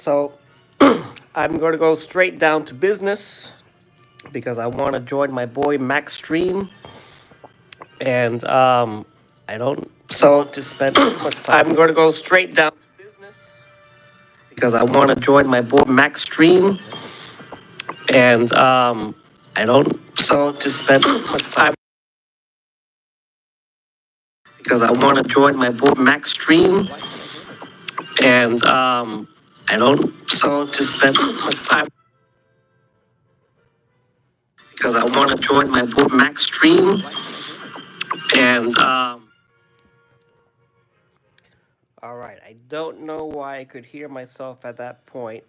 So I'm going to go straight down to business because I want to join my boy Max Stream, and I don't want to spend too much time. I'm going to go straight down to business because I want to join my boy Max Stream, and I don't want to spend too much time because I want to join my boy Max Stream, and I don't want to spend too much time because I want to join my boy Max Stream, and all right, I don't know why I could hear myself at that point,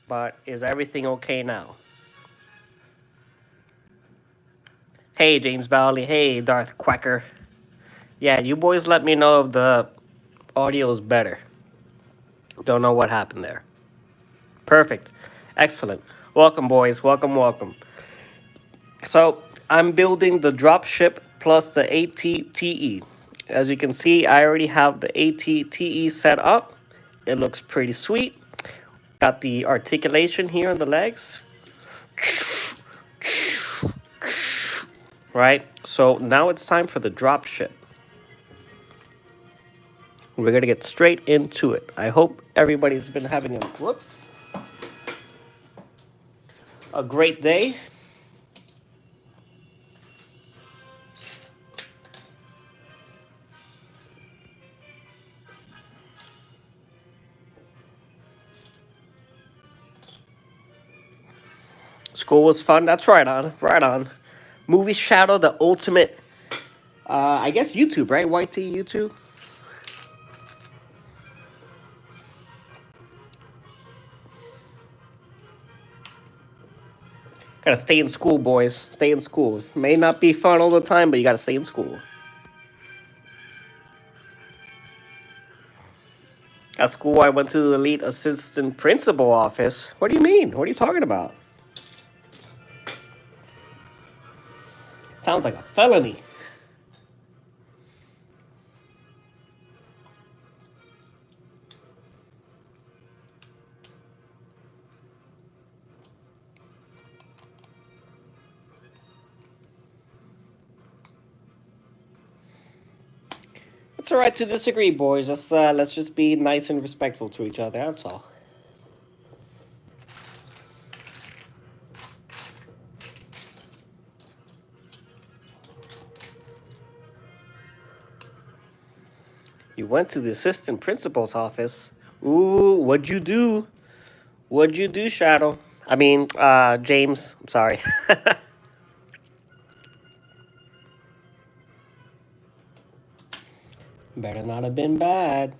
but is everything okay now? Hey, James Bowley. Hey, Darth Quacker. Yeah, you boys let me know if the audio is better. Don't know what happened there. Perfect. Excellent. Welcome, boys. Welcome, welcome. So, I'm building the dropship plus the ATTE. As you can see, I already have the ATTE set up. It looks pretty sweet. Got the articulation here on the legs. Right? So now it's time for the dropship. We're going to get straight into it. I hope everybody's been having a great day. School was fun. That's right on. Right on. Movie Shadow, the ultimate, I guess YouTube, right? YT YouTube? Gotta stay in school, boys. Stay in school. May not be fun all the time, but you gotta stay in school. At school, I went to the elite assistant principal office. What do you mean? What are you talking about? Sounds like a felony. It's all right to disagree, boys. Let's just be nice and respectful to each other. That's all. You went to the assistant principal's office. Ooh, what'd you do? What'd you do, Shadow? I mean, James. I'm sorry. Better not have been bad.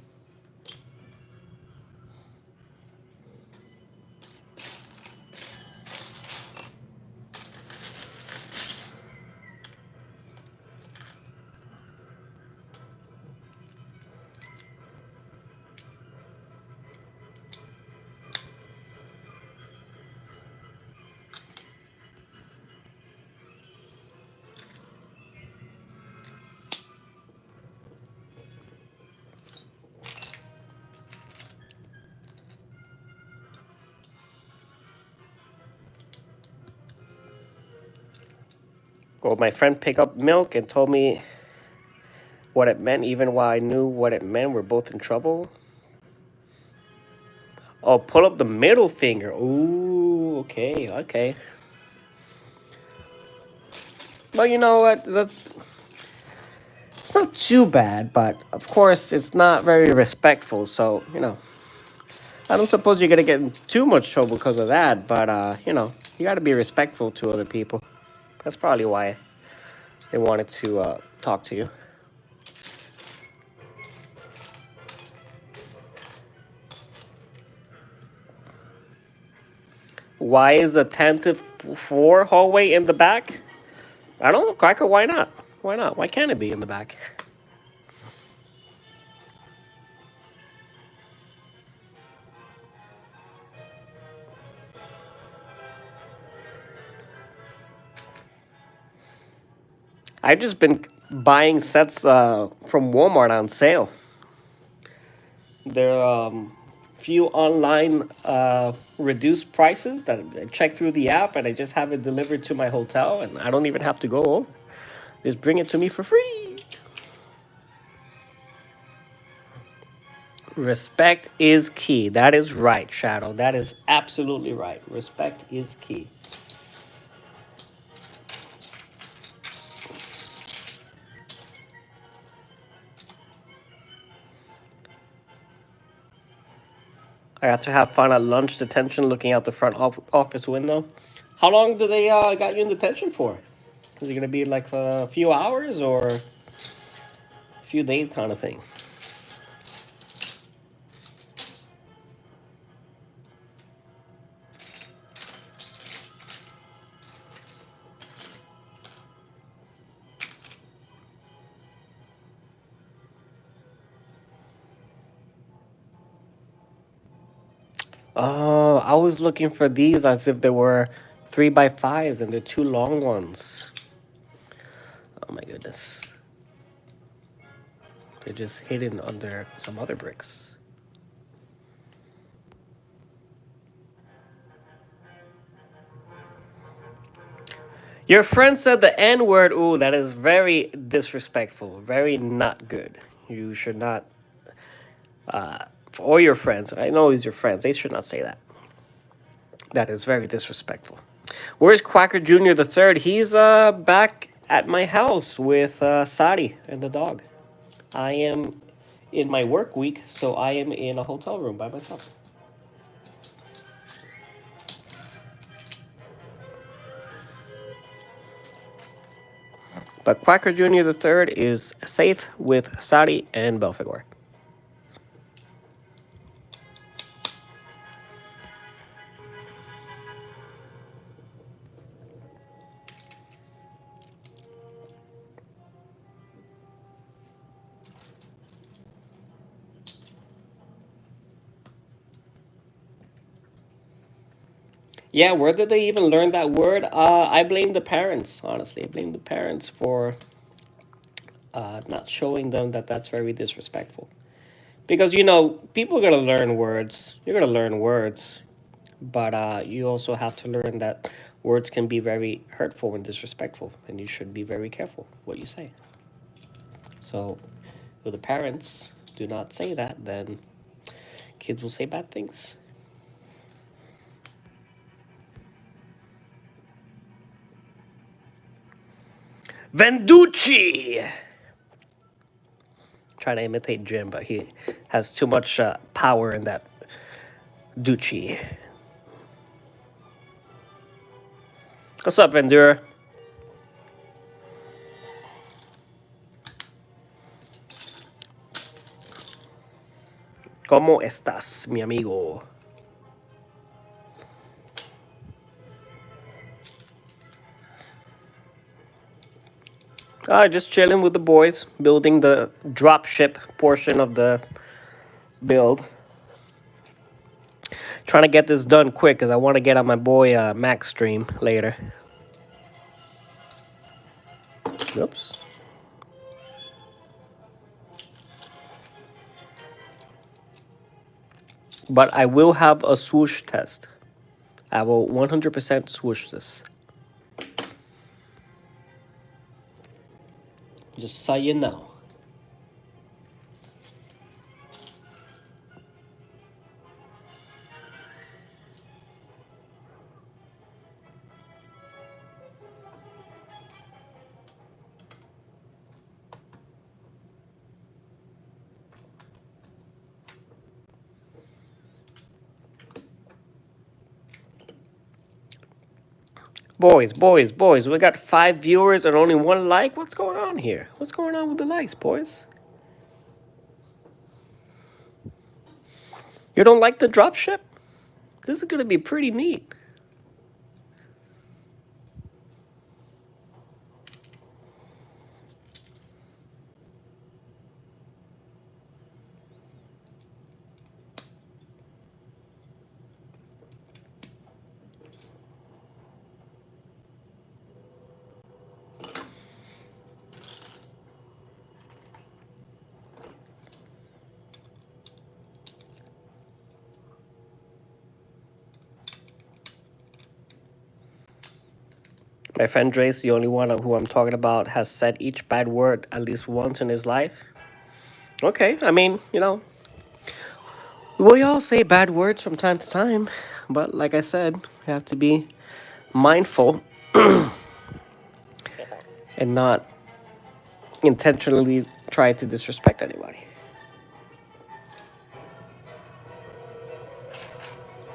Well, my friend picked up milk and told me what it meant, even while I knew what it meant. We're both in trouble. Oh, pull up the middle finger. Ooh, okay, okay. Well, you know what? It's not too bad, but of course, it's not very respectful. So, I don't suppose you're gonna get in too much trouble because of that. But you gotta be respectful to other people. That's probably why they wanted to talk to you. Why is a 10 to 4 hallway in the back? I don't know, Cracker. Why not? Why not? Why can't it be in the back? I've just been buying sets from Walmart on sale. They're few online reduced prices that I check through the app, and I just have it delivered to my hotel, and I don't even have to go over. Just bring it to me for free. Respect is key. That is right, Shadow. That is absolutely right. Respect is key. I got to have fun at lunch detention looking out the front office window. How long do they got you in detention for? Is it going to be like a few hours or a few days kind of thing? Oh, I was looking for these as if they were 3x5s and they're two long ones. Oh my goodness. They're just hidden under some other bricks. Your friend said the N word. Ooh, that is very disrespectful. Very not good. You should not, or your friends. I know he's your friends. They should not say that. That is very disrespectful. Where's Quacker Jr. the third? He's back at my house with Sadi and the dog. I am in my work week, so I am in a hotel room by myself. But Quacker Jr. the third is safe with Sadi and Belfagor. Yeah, where did they even learn that word? I blame the parents, honestly. I blame the parents for not showing them that that's very disrespectful. Because, you know, people are going to learn words. You're going to learn words. But you also have to learn that words can be very hurtful and disrespectful. And you should be very careful what you say. So, if the parents do not say that, then kids will say bad things. Venducci! Trying to imitate Jim, but he has too much power in that Ducci. What's up, Vendura? ¿Cómo estás, mi amigo? Just chilling with the boys, building the dropship portion of the build. Trying to get this done quick because I want to get on my boy Max stream later. Oops. But I will have a swoosh test. I will 100% swoosh this. Just so you know. Boys, we got 5 viewers and only 1 like? What's going on here? What's going on with the likes, boys? You don't like the dropship? This is going to be pretty neat. My friend Drace, the only one who I'm talking about, has said each bad word at least once in his life. Okay, I mean, we all say bad words from time to time, but like I said, we have to be mindful and not intentionally try to disrespect anybody.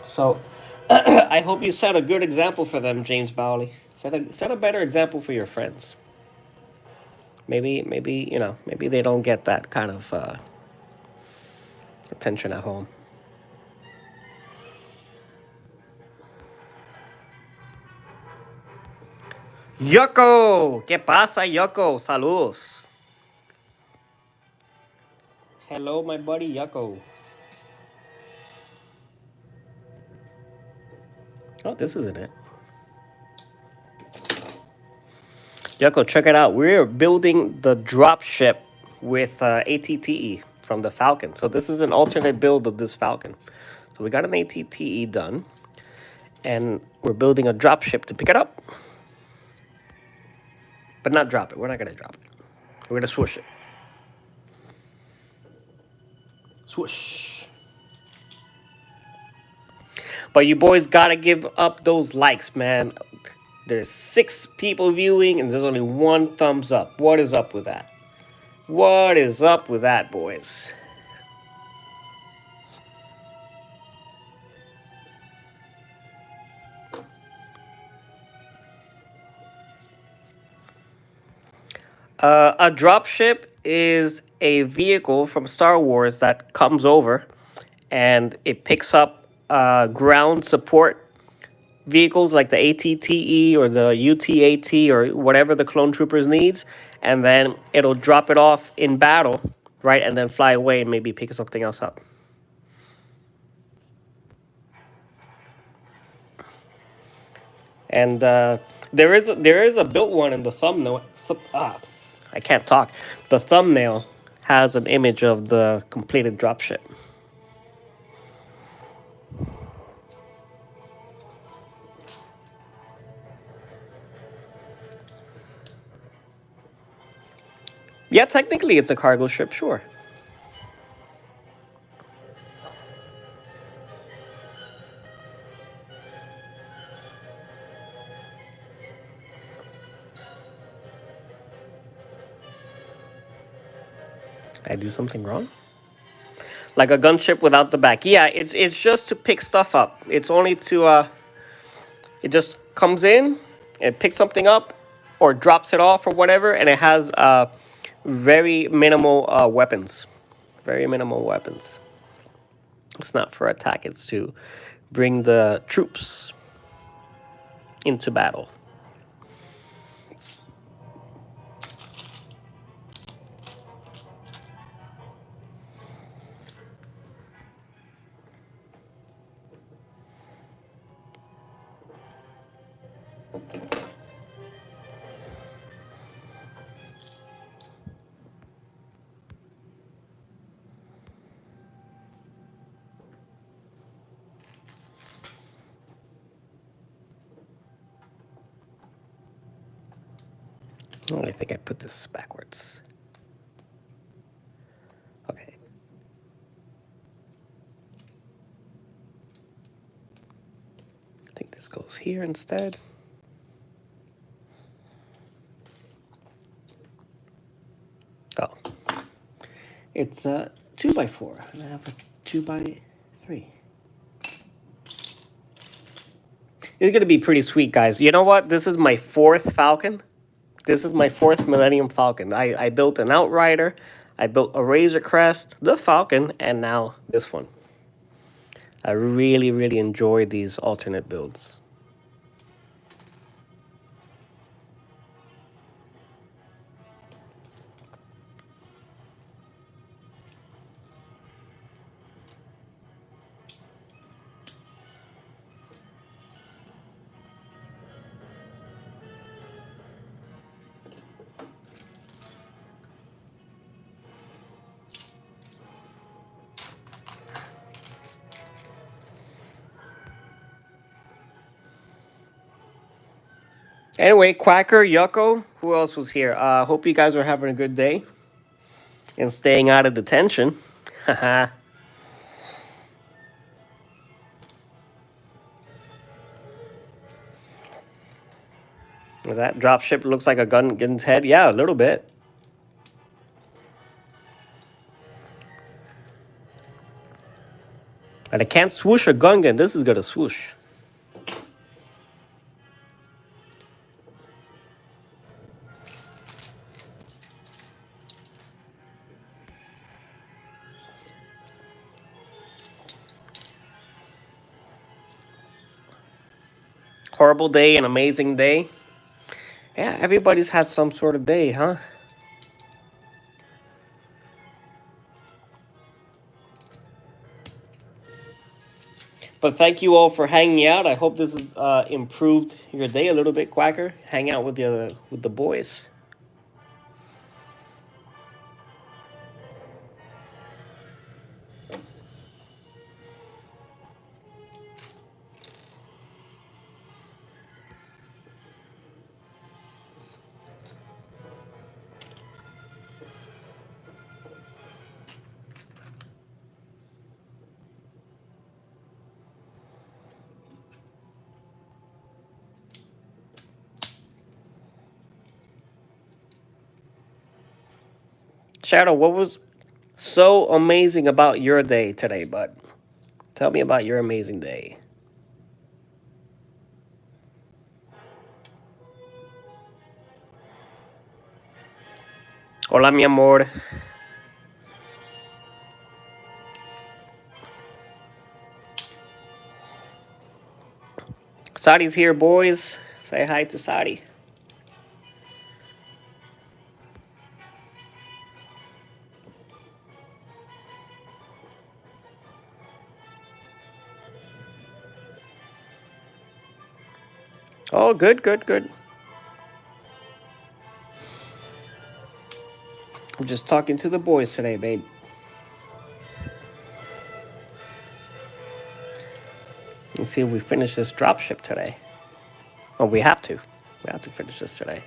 So, I hope you set a good example for them, James Bowley. Set a better example for your friends. Maybe maybe they don't get that kind of attention at home. Yoko, ¿qué pasa, Yoko? Saludos. Hello, my buddy Yoko. Oh, this isn't it. Yoko, check it out. We're building the dropship with ATTE from the Falcon. So this is an alternate build of this Falcon. So we got an ATTE done, and we're building a dropship to pick it up. But not drop it. We're not going to drop it. We're going to swoosh it. Swoosh. But you boys got to give up those likes, man. There's 6 people viewing, and there's only 1 thumbs up. What is up with that? What is up with that, boys? A dropship is a vehicle from Star Wars that comes over and it picks up ground support vehicles like the ATTE or the UTAT or whatever the clone troopers needs, and then it'll drop it off in battle, right, and then fly away and maybe pick something else up. And there is a built one in the thumbnail. I can't talk. The thumbnail has an image of the completed dropship. Yeah, technically it's a cargo ship, sure. I do something wrong? Like a gunship without the back. Yeah, it's just to pick stuff up. It's only to it just comes in and picks something up or drops it off or whatever, and it has very minimal weapons. Very minimal weapons. It's not for attack, it's to bring the troops into battle. Oh, I think I put this backwards. Okay. I think this goes here instead. Oh. It's a 2x4, and I have a 2x3. It's going to be pretty sweet, guys. You know what? This is my 4th Falcon. This is my 4th Millennium Falcon. I built an Outrider, I built a Razor Crest, the Falcon, and now this one. I really, really enjoy these alternate builds. Anyway, Quacker, Yucko, who else was here? Hope you guys are having a good day and staying out of detention. Haha. That dropship looks like a gun's head. Yeah, a little bit. But I can't swoosh a gun. This is gonna swoosh. Horrible day, an amazing day. Yeah, everybody's had some sort of day, huh? But thank you all for hanging out. I hope this has improved your day a little bit, Quacker. Hang out with the boys. Shadow, what was so amazing about your day today, bud? Tell me about your amazing day. Hola, mi amor. Sadi's here, boys. Say hi to Sadi. Oh, good, good, good. I'm just talking to the boys today, babe. Let's see if we finish this dropship today. Oh, we have to. We have to finish this today.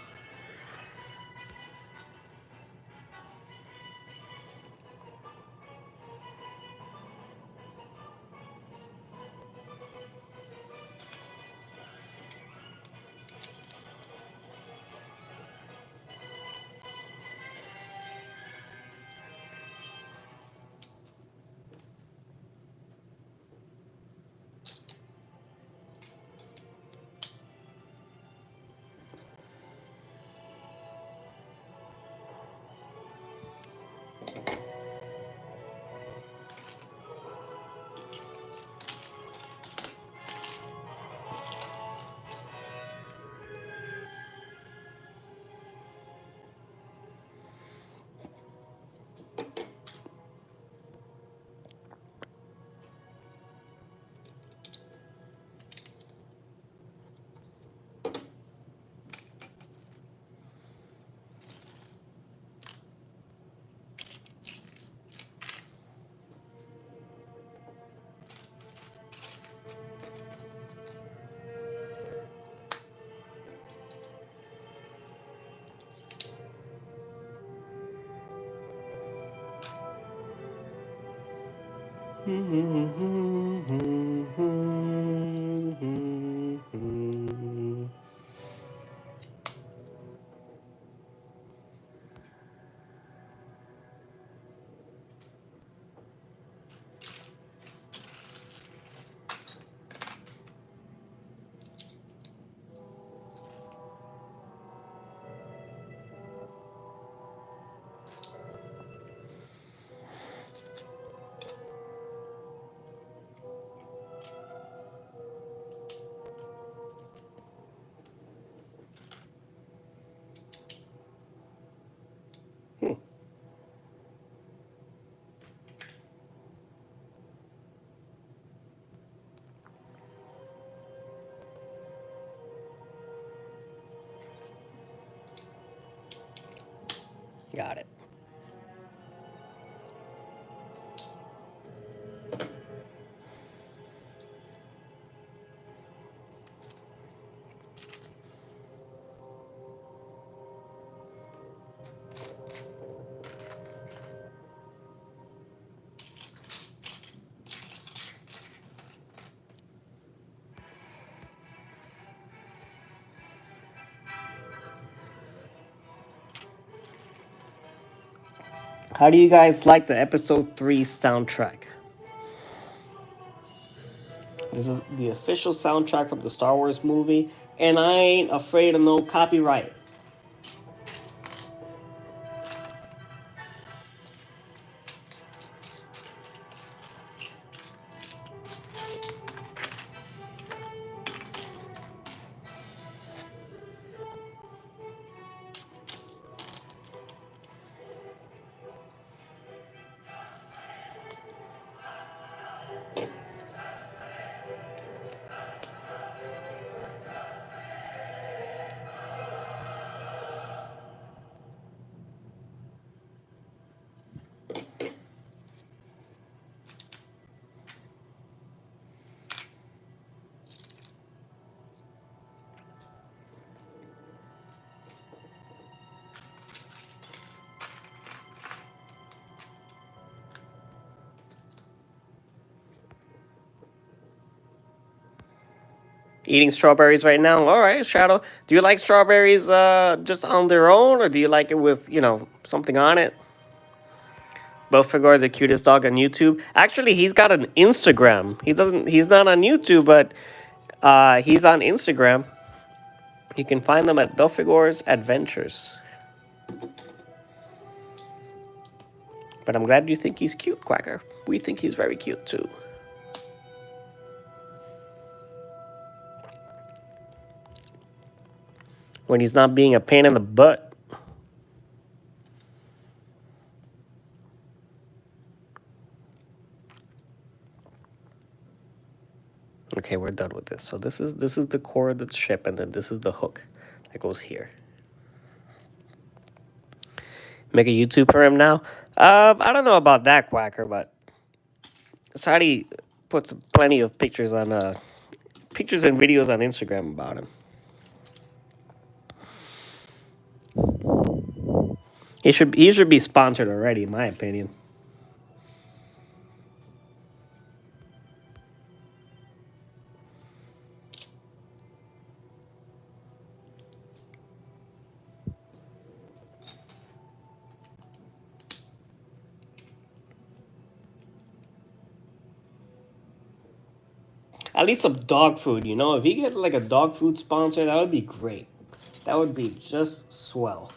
Got it. How do you guys like the episode 3 soundtrack? This is the official soundtrack from the Star Wars movie, and I ain't afraid of no copyright. Eating strawberries right now. All right, Shadow. Do you like strawberries just on their own, or do you like it with, something on it? Belfagor is the cutest dog on YouTube. Actually, he's got an Instagram. He's not on YouTube, but he's on Instagram. You can find them at Belfagor's Adventures. But I'm glad you think he's cute, Quacker. We think he's very cute too. When he's not being a pain in the butt. Okay, we're done with this. So this is the core of the ship, and then this is the hook that goes here. Make a YouTube for him now? I don't know about that, Quacker, but Sadi puts plenty of pictures on pictures and videos on Instagram about him. He should be sponsored already, in my opinion. At least some dog food, If you get like a dog food sponsor, that would be great. That would be just swell.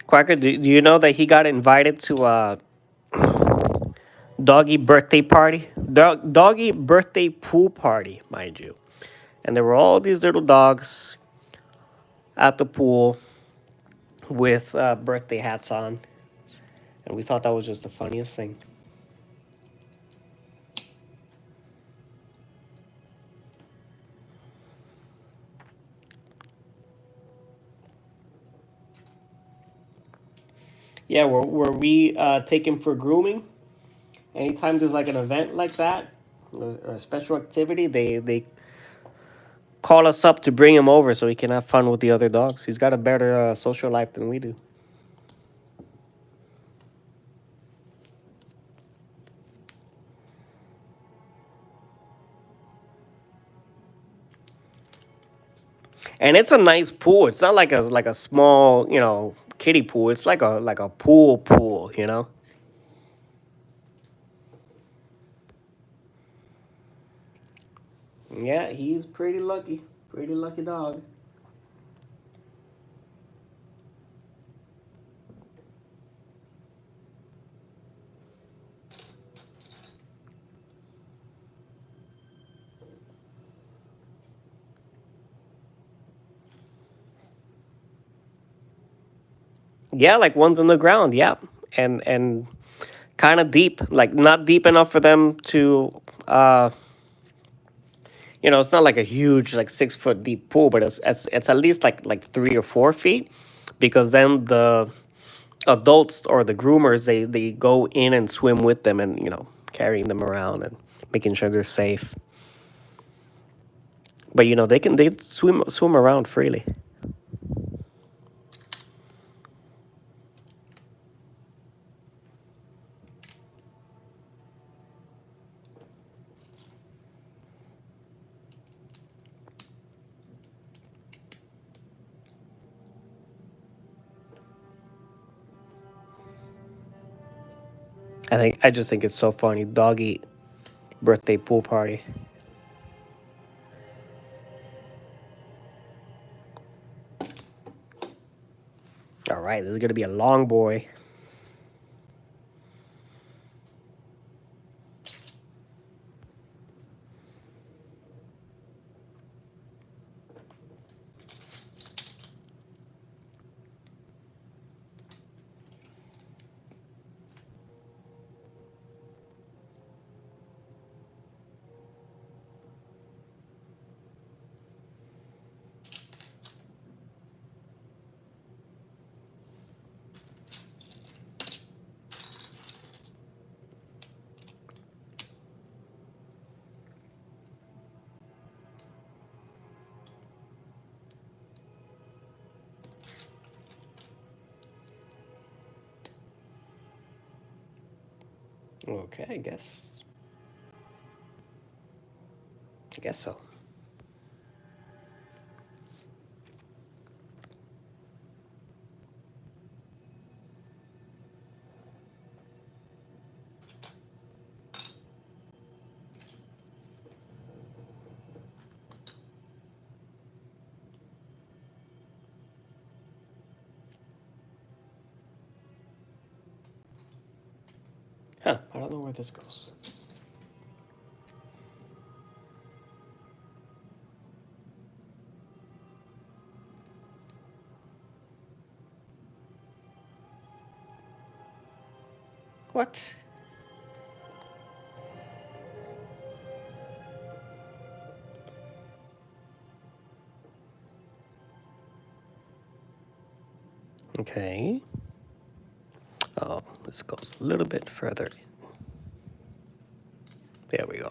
Quacker, do you know that he got invited to a doggy birthday party? Doggy birthday pool party, mind you. And there were all these little dogs at the pool with birthday hats on. And we thought that was just the funniest thing. Yeah, were we taken for grooming? Anytime there's like an event like that, or a special activity, they call us up to bring him over so he can have fun with the other dogs. He's got a better social life than we do. And it's a nice pool. It's not like a small, you know, kiddie pool. It's like a pool, you know. Yeah, he's pretty lucky. Pretty lucky dog. Yeah, like one's on the ground. Yeah, and kind of deep, like not deep enough for them to, you know, it's not like a huge like 6 foot deep pool, but it's at least like 3 or 4 feet, because then the adults or the groomers they go in and swim with them, and you know, carrying them around and making sure they're safe. But you know, they swim around freely. I just think it's so funny. Doggy birthday pool party. All right, this is gonna be a long boy. Okay, I guess so. Huh? I don't know where this goes. What? Okay. Oh, this goes a little bit further. There we go.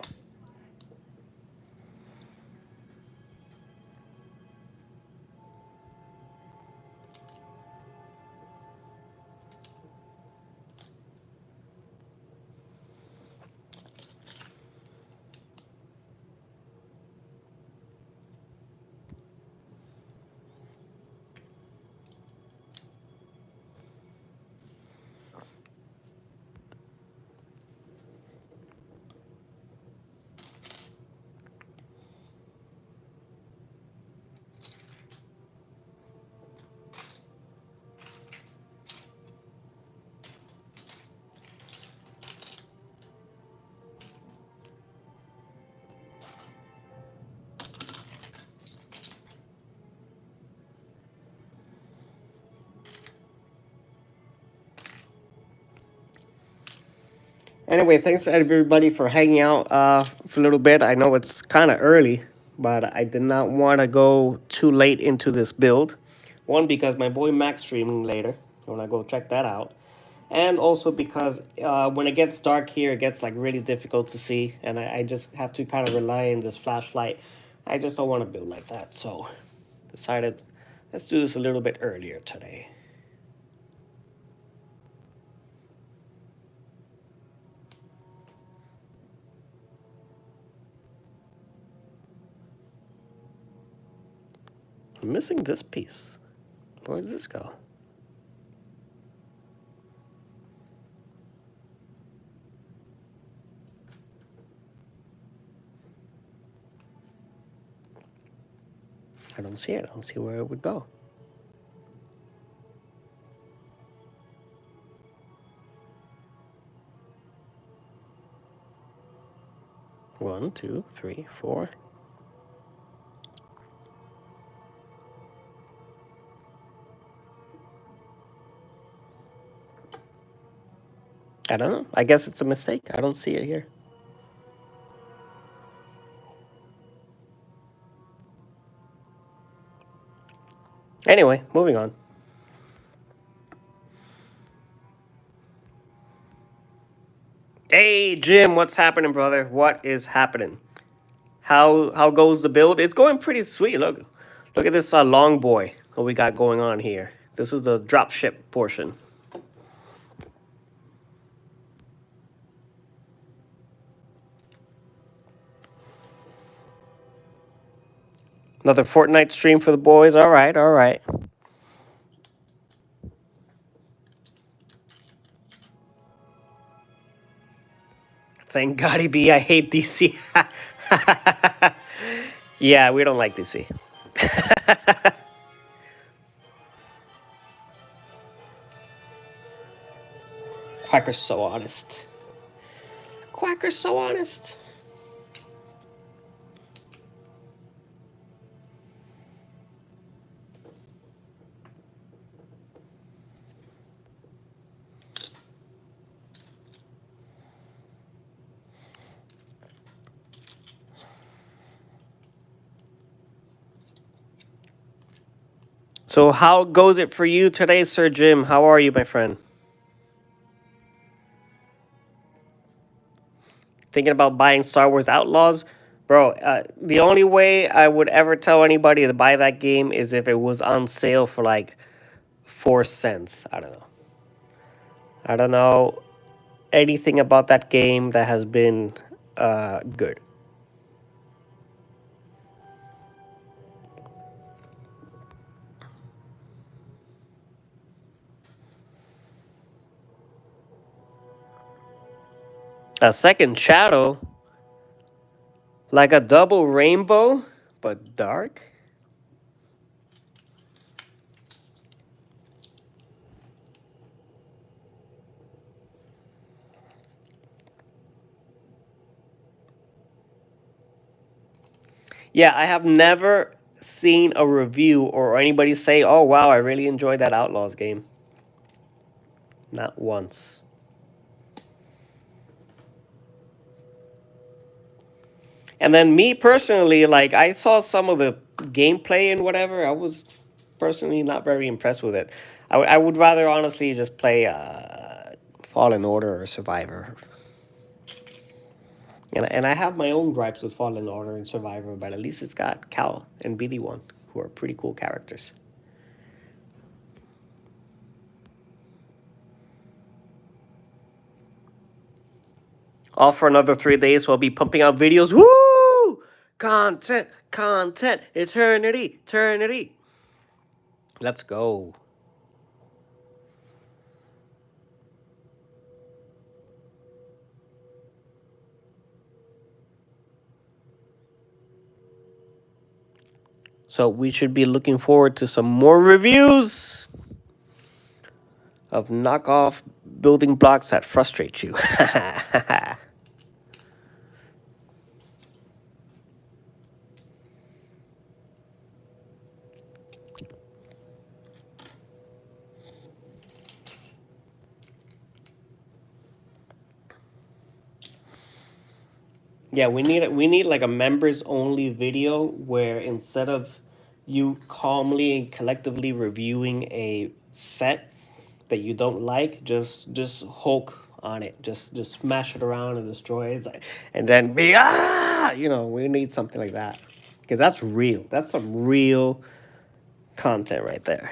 Anyway, thanks everybody for hanging out for a little bit. I know it's kind of early, but I did not want to go too late into this build. One, because my boy Mac's streaming later. I want to go check that out. And also because when it gets dark here, it gets like really difficult to see, and I just have to kind of rely on this flashlight. I just don't want to build like that, so decided let's do this a little bit earlier today. I'm missing this piece. Where does this go? I don't see it. I don't see where it would go. One, two, three, four. I don't know. I guess it's a mistake. I don't see it here. Anyway, moving on. Hey, Jim, what's happening, brother? What is happening? How goes the build? It's going pretty sweet. Look at this long boy. What we got going on here. This is the dropship portion. Another Fortnite stream for the boys. All right, all right. Thank God he be. I hate DC. Yeah, we don't like DC. Quacker's so honest. Quacker's so honest. So how goes it for you today, Sir Jim? How are you, my friend? Thinking about buying Star Wars Outlaws? Bro, the only way I would ever tell anybody to buy that game is if it was on sale for like 4 cents. I don't know. I don't know anything about that game that has been good. A second shadow, like a double rainbow, but dark. Yeah, I have never seen a review or anybody say, "Oh wow, I really enjoyed that Outlaws game." Not once. And then me personally, like I saw some of the gameplay and whatever. I was personally not very impressed with it. I would rather honestly just play Fallen Order or Survivor. And I have my own gripes with Fallen Order and Survivor, but at least it's got Cal and BD1, who are pretty cool characters. All for another 3 days, so I'll be pumping out videos. Woo! Content, content, eternity, eternity. Let's go. So we should be looking forward to some more reviews of knockoff building blocks that frustrate you. Yeah, we need like a members only video where instead of you calmly and collectively reviewing a set that you don't like, just Hulk on it, just smash it around and destroy it, and then be we need something like that because that's real. That's some real content right there.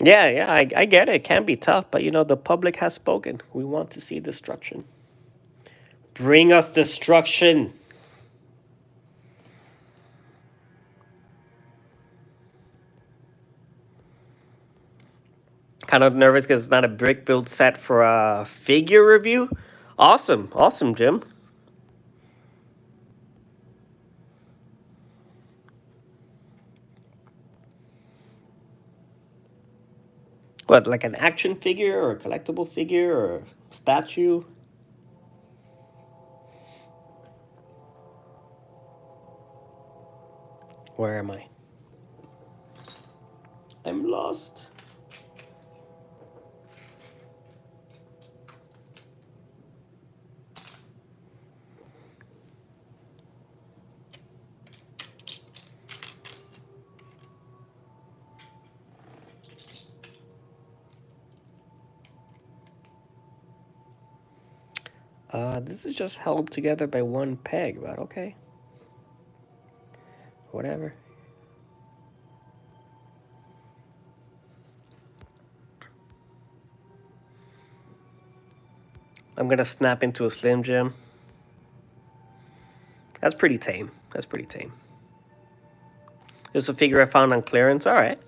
Yeah, I get it. It can be tough, but you know, the public has spoken. We want to see destruction. Bring us destruction. Kind of nervous because it's not a brick build set for a figure review. Awesome. Awesome, Jim. What, like an action figure or a collectible figure or a statue? Where am I? I'm lost. This is just held together by one peg, but okay. Whatever. I'm gonna snap into a Slim Jim. That's pretty tame. That's pretty tame. There's a figure I found on clearance. All right.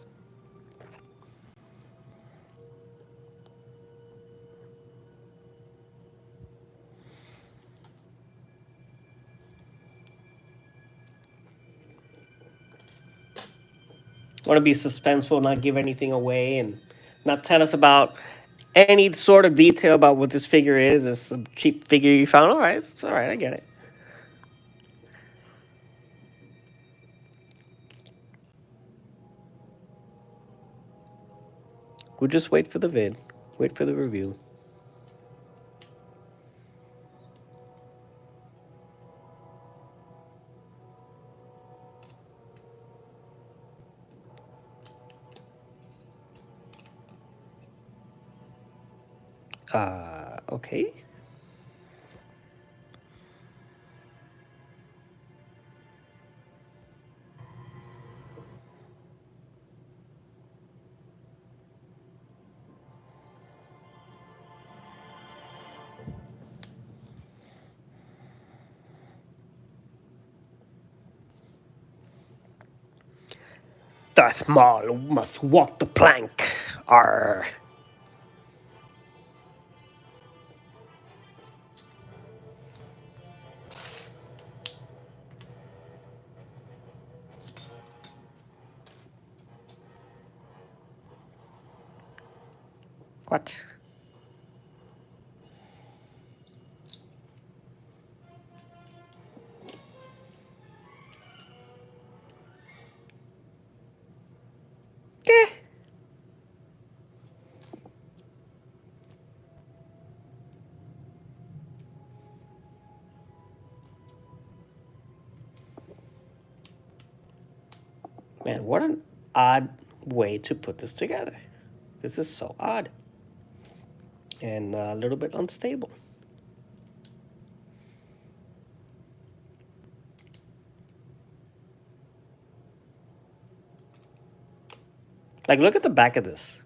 Want to be suspenseful, not give anything away, and not tell us about any sort of detail about what this figure is. It's some cheap figure you found. All right, it's all right. I get it. We'll just wait for the vid. Wait for the review. Okay. Darth Maul must walk the plank. Arr. What? Eh. Man, what an odd way to put this together. This is so odd. And a little bit unstable. Like, look at the back of this.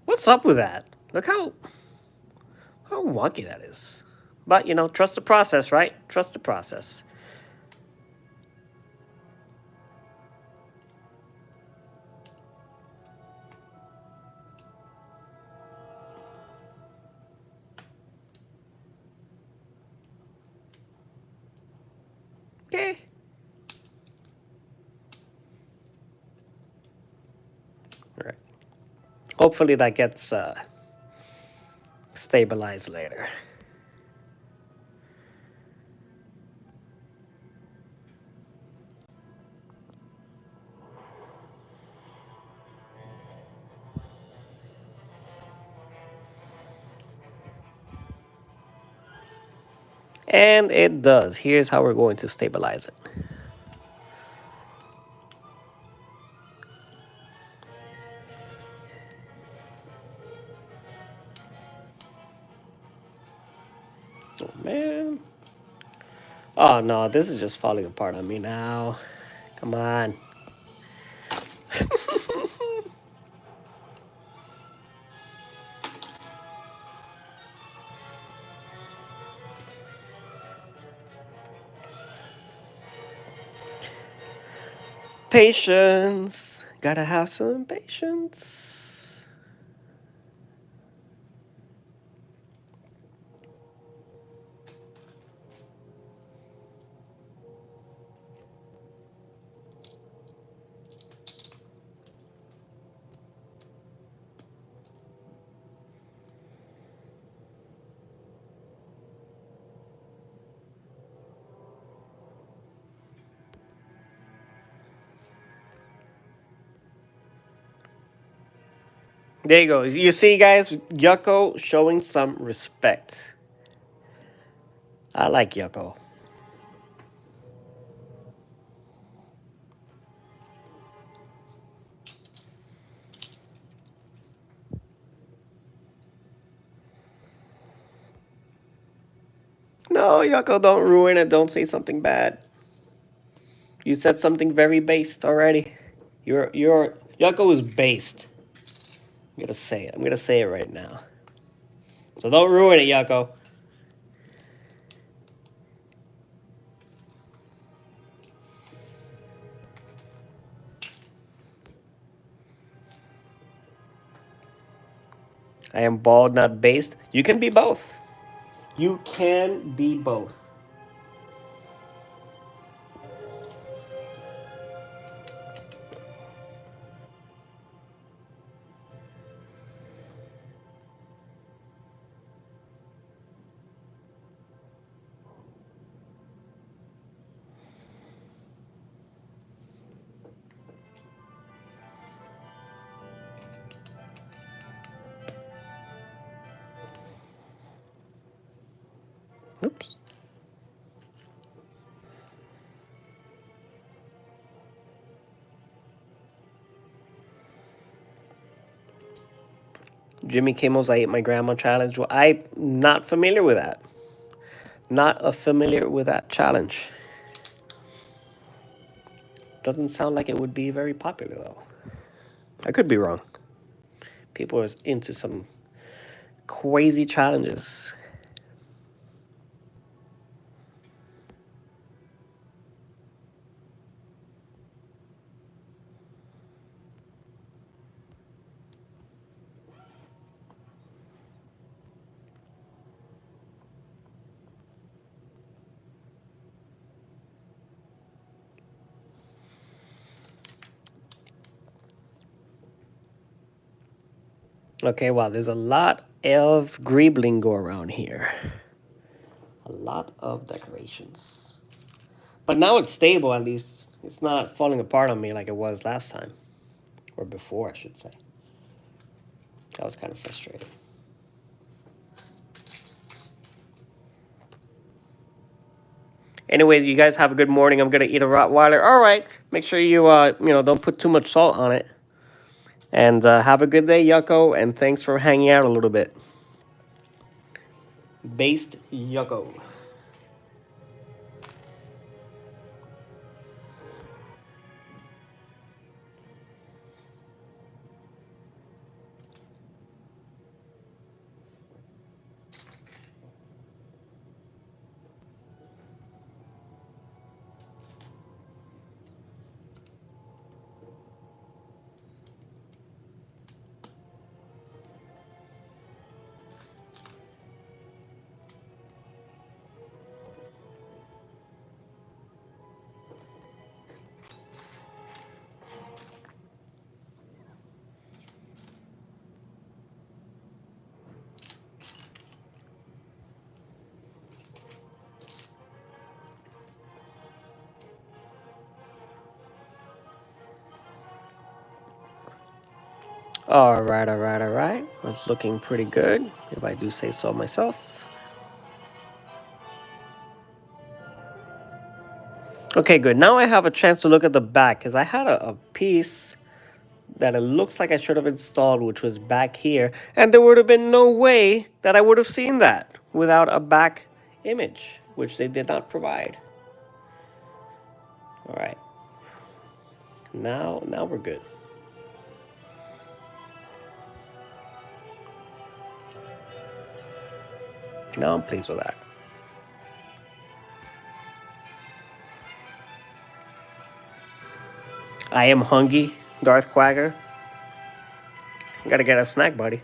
What's up with that? Look how wonky that is. But, you know, trust the process, right? Trust the process. Okay. All right. Hopefully that gets stabilized later. And it does. Here's how we're going to stabilize it. Oh, man. Oh, no. This is just falling apart on me now. Come on. Patience. Gotta have some patience. There you go. You see, guys, Yucko showing some respect. I like Yucko. No, Yucko, don't ruin it. Don't say something bad. You said something very based already. Your Yucko is based. I'm gonna say it. I'm gonna say it right now. So don't ruin it, Yucko. I am bald, not based. You can be both. You can be both. Oops. Jimmy Kimmel's I Ate My Grandma challenge. Well, I'm not familiar with that. Not familiar with that challenge. Doesn't sound like it would be very popular, though. I could be wrong. People are into some crazy challenges. Okay, wow, there's a lot of greeblingo around here. A lot of decorations. But now it's stable, at least. It's not falling apart on me like it was last time. Or before, I should say. I was kind of frustrated. Anyways, you guys have a good morning. I'm gonna eat a Rottweiler. All right. Make sure you don't put too much salt on it. And have a good day, Yucko. And thanks for hanging out a little bit. Based Yucko. All right, all right, all right. That's looking pretty good, if I do say so myself. Okay, good. Now I have a chance to look at the back, because I had a piece that it looks like I should have installed, which was back here, and there would have been no way that I would have seen that without a back image, which they did not provide. All right. Now we're good. Now I'm pleased with that. I am hungry, Darth Quagger. Gotta get a snack, buddy.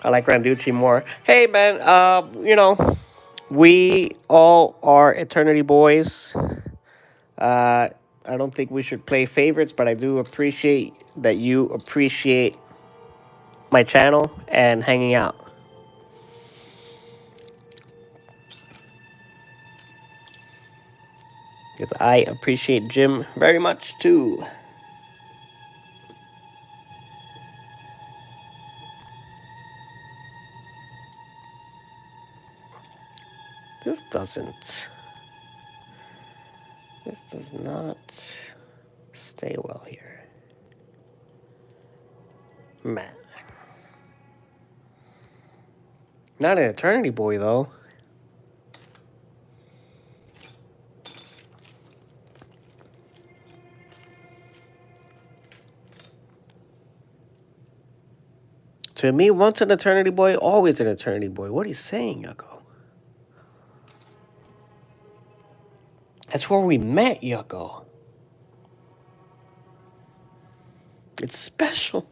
I like Randucci more. Hey, man, we all are Eternity Boys. I don't think we should play favorites, but I do appreciate that you appreciate my channel and hanging out. Because I appreciate Jim very much, too. This does not stay well here. Man. Not an Eternity Boy, though. To me, once an Eternity Boy, always an Eternity Boy. What are you saying, Yucko? That's where we met, Yucko. It's special.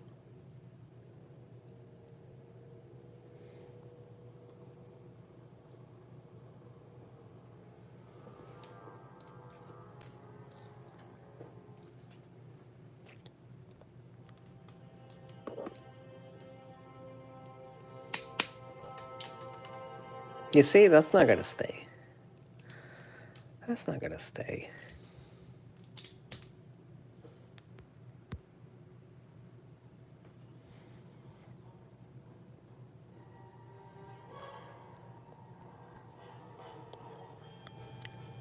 You see, that's not gonna stay. That's not gonna stay.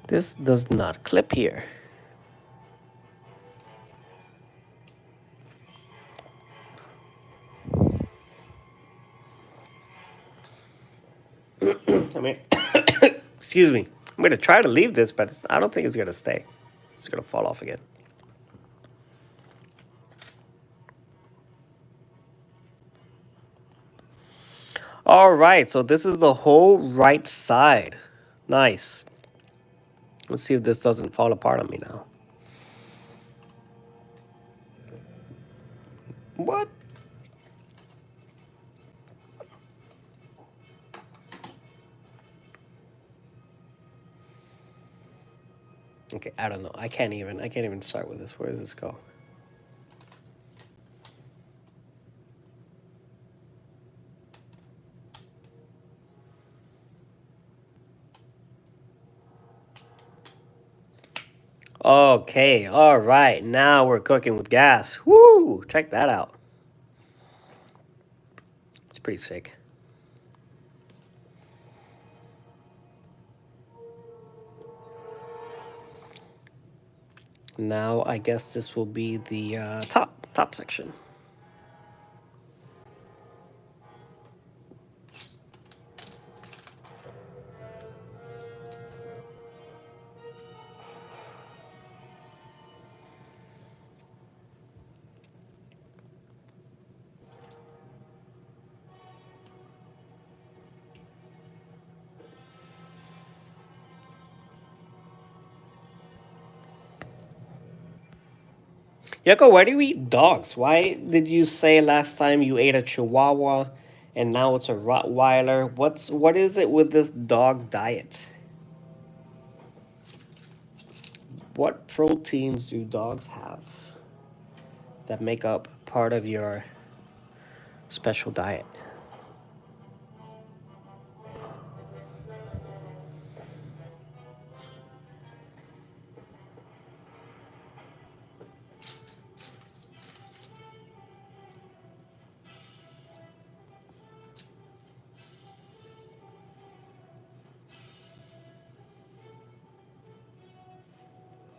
This does not clip here. I mean, excuse me. I'm gonna try to leave this, but I don't think it's gonna stay. It's gonna fall off again. All right, so this is the whole right side. Nice. Let's see if this doesn't fall apart on me now. What? Okay, I don't know. I can't even start with this. Where does this go? Okay, all right. Now we're cooking with gas. Woo! Check that out. It's pretty sick. Now I guess this will be the top section. Yoko, why do you eat dogs? Why did you say last time you ate a Chihuahua and now it's a Rottweiler? What is it with this dog diet? What proteins do dogs have that make up part of your special diet?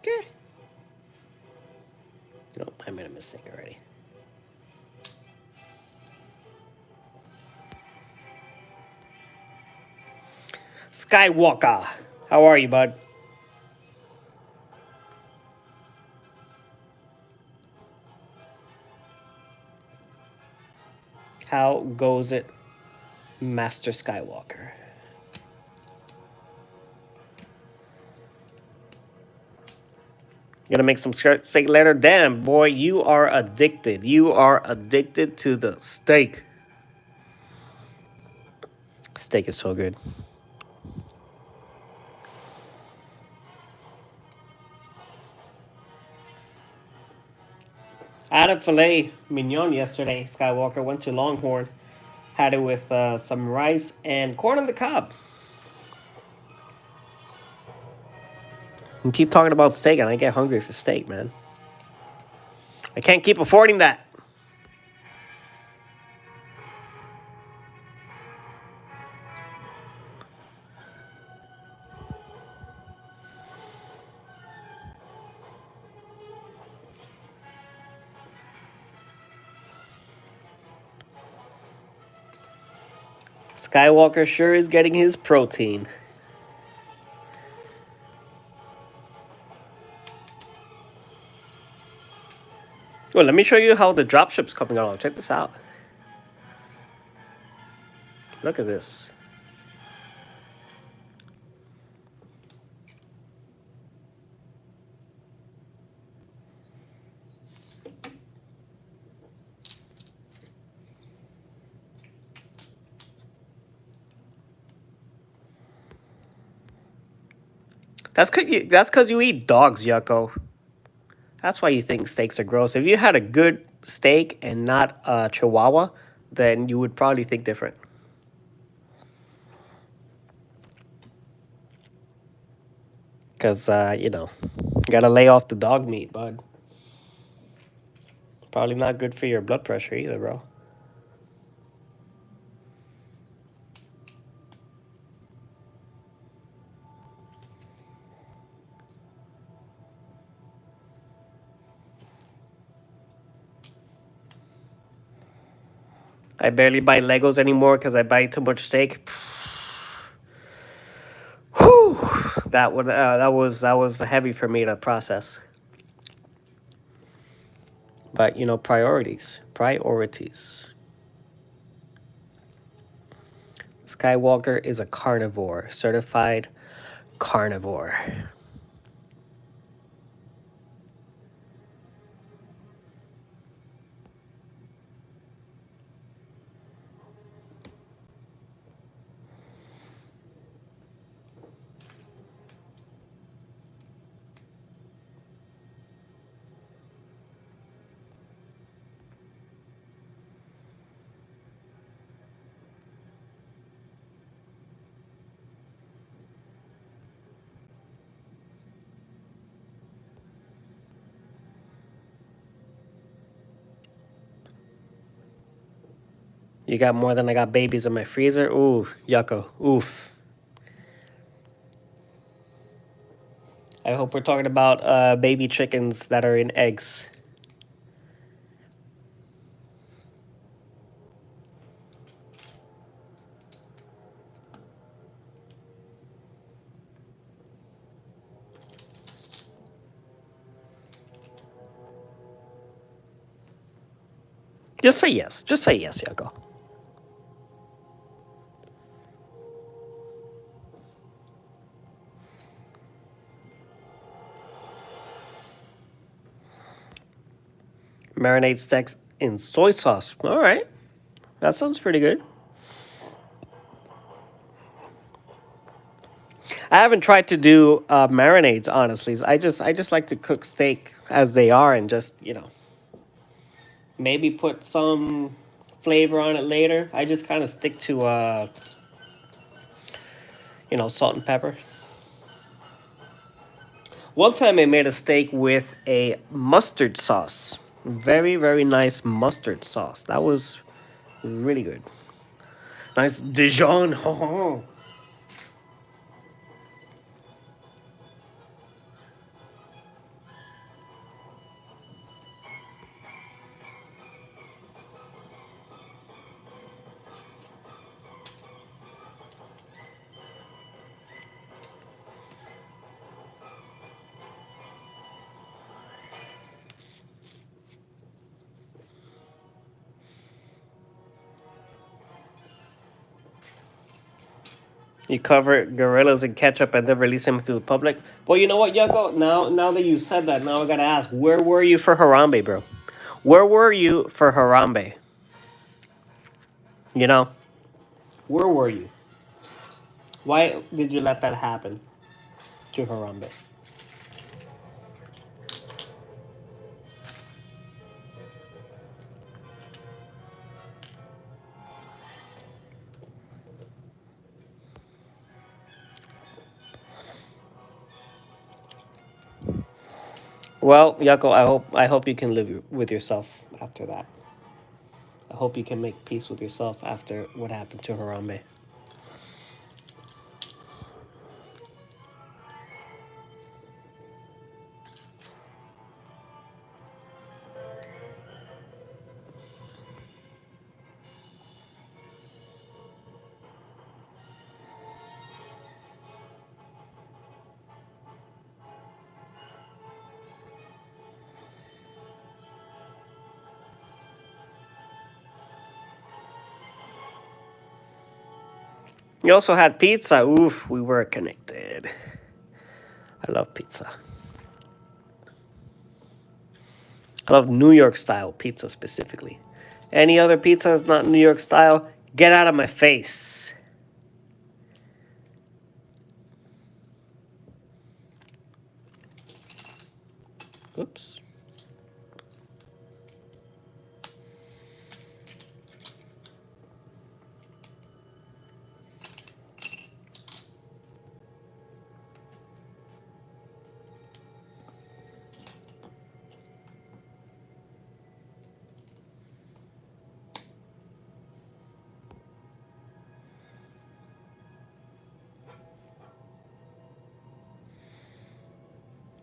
Okay. No, I made a mistake already. Skywalker, how are you, bud? How goes it, Master Skywalker? Gonna make some steak later. Damn, boy, you are addicted. You are addicted to the steak. Steak is so good. I had a filet mignon yesterday. Skywalker went to Longhorn. Had it with some rice and corn on the cob. And keep talking about steak, and I get hungry for steak, man. I can't keep affording that. Skywalker sure is getting his protein. Well, let me show you how the dropship's coming along. Check this out. Look at this. That's because you eat dogs, Yucko. That's why you think steaks are gross. If you had a good steak and not a Chihuahua, then you would probably think different. Because, you know, you gotta lay off the dog meat, bud. Probably not good for your blood pressure either, bro. I barely buy Legos anymore because I buy too much steak. Whew, that was heavy for me to process. But you know, priorities. Skywalker is a carnivore, certified carnivore. You got more than I got babies in my freezer? Ooh, yucko. Oof. I hope we're talking about baby chickens that are in eggs. Just say yes. Just say yes, yucko. Marinate steaks in soy sauce. All right. That sounds pretty good. I haven't tried to do marinades, honestly. I just like to cook steak as they are and just, you know, maybe put some flavor on it later. I just kind of stick to, you know, salt and pepper. One time I made a steak with a mustard sauce. Very, very nice mustard sauce. That was really good. Nice Dijon. You cover gorillas in ketchup and then release them to the public. Well, you know what, Yucko? Now that you said that, now I gotta ask, where were you for Harambe, bro? Where were you for Harambe? You know, where were you? Why did you let that happen to Harambe? Well, Yucko, I hope you can live with yourself after that. I hope you can make peace with yourself after what happened to Harambe. You also had pizza. Oof, we were connected. I love pizza. I love New York style pizza specifically. Any other pizza that's not New York style, get out of my face. Oops.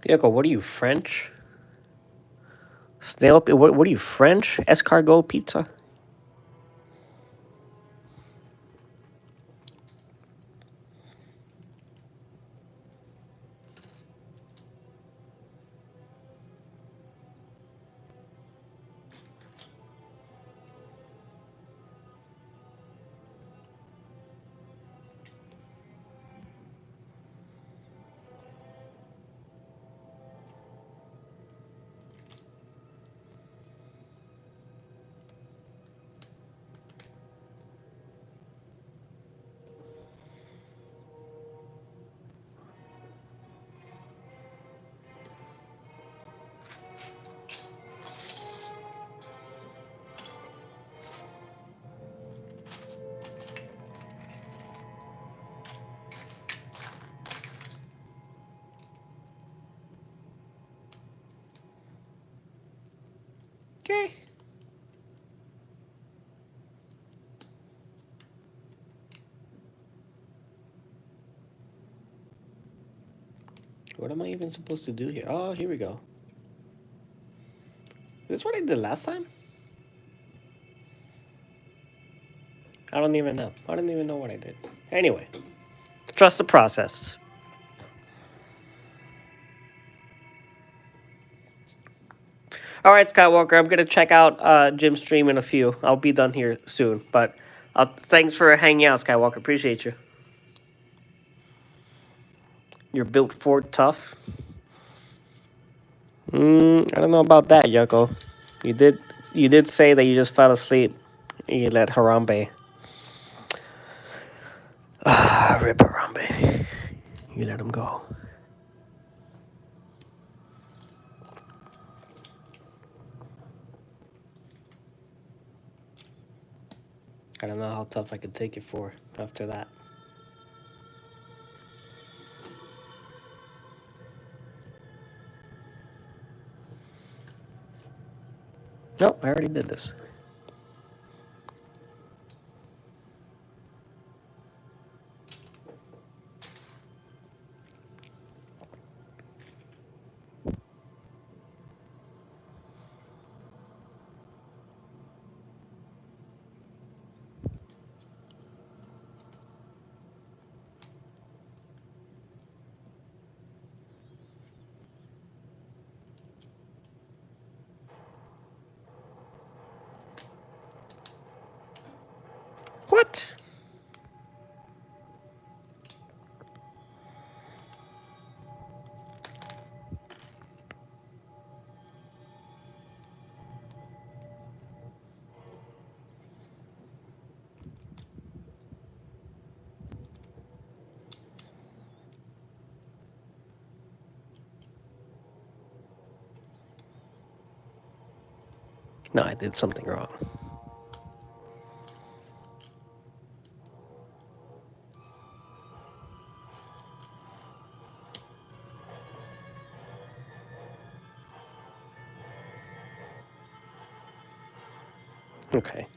Yoko, what are you, French? Snail, what are you, French? Escargot pizza? Okay. What am I even supposed to do here? Oh, here we go. Is this what I did last time? I don't even know. I don't even know what I did. Anyway, trust the process. All right, Skywalker, I'm going to check out Jim's stream in a few. I'll be done here soon. But thanks for hanging out, Skywalker. Appreciate you. You're built Ford tough. I don't know about that, Yucko. You did say that you just fell asleep. You let Harambe. Rip Harambe. You let him go. I don't know how tough I could take you for after that. No, I already did this. No, I did something wrong. Okay.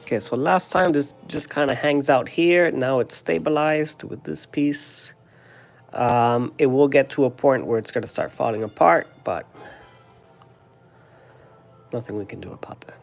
Okay, so last time this just kind of hangs out here. Now it's stabilized with this piece. It will get to a point where it's going to start falling apart, but nothing we can do about that.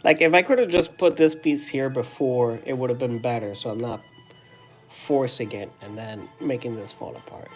Like, if I could have just put this piece here before, it would have been better, so I'm not forcing it and then making this fall apart.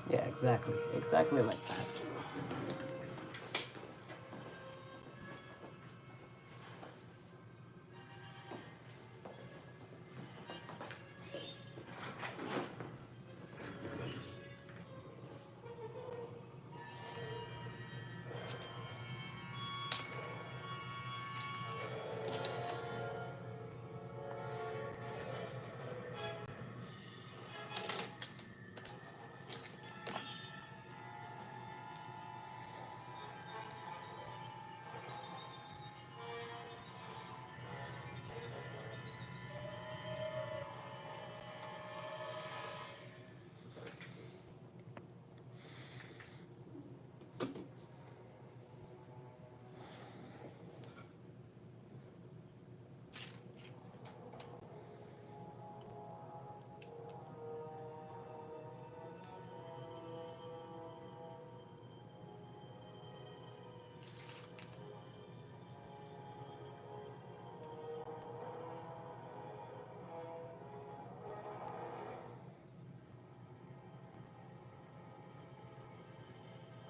Yeah, exactly. Exactly like that.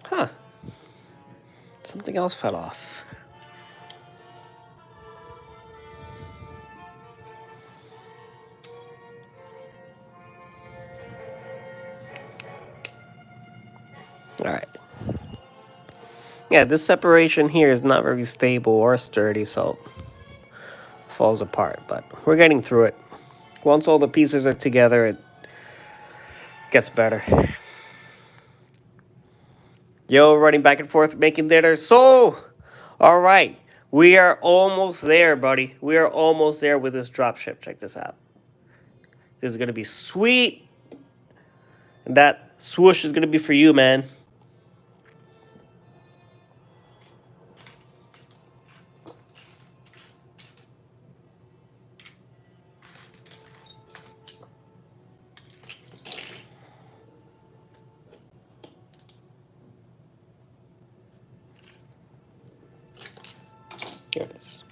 Huh. Something else fell off. All right. Yeah, this separation here is not very stable or sturdy, so it falls apart. But we're getting through it. Once all the pieces are together, it gets better. Yo, running back and forth, making dinner. So, all right. We are almost there, buddy. We are almost there with this dropship. Check this out. This is going to be sweet. And that swoosh is going to be for you, man. Here it is.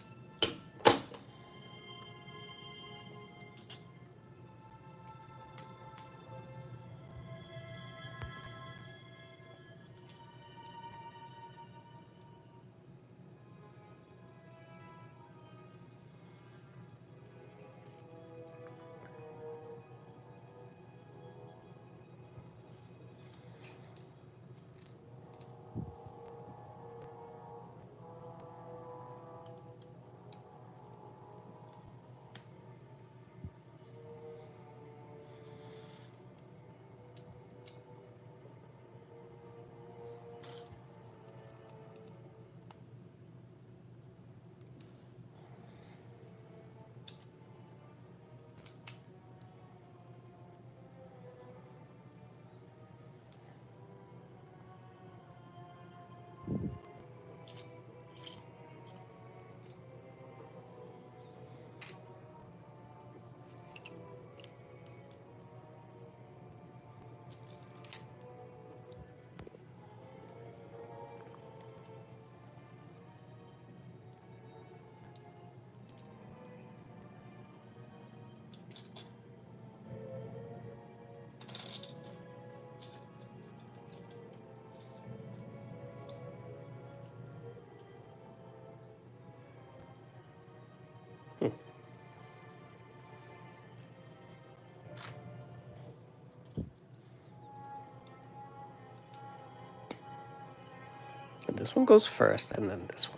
this one goes first, and then this one.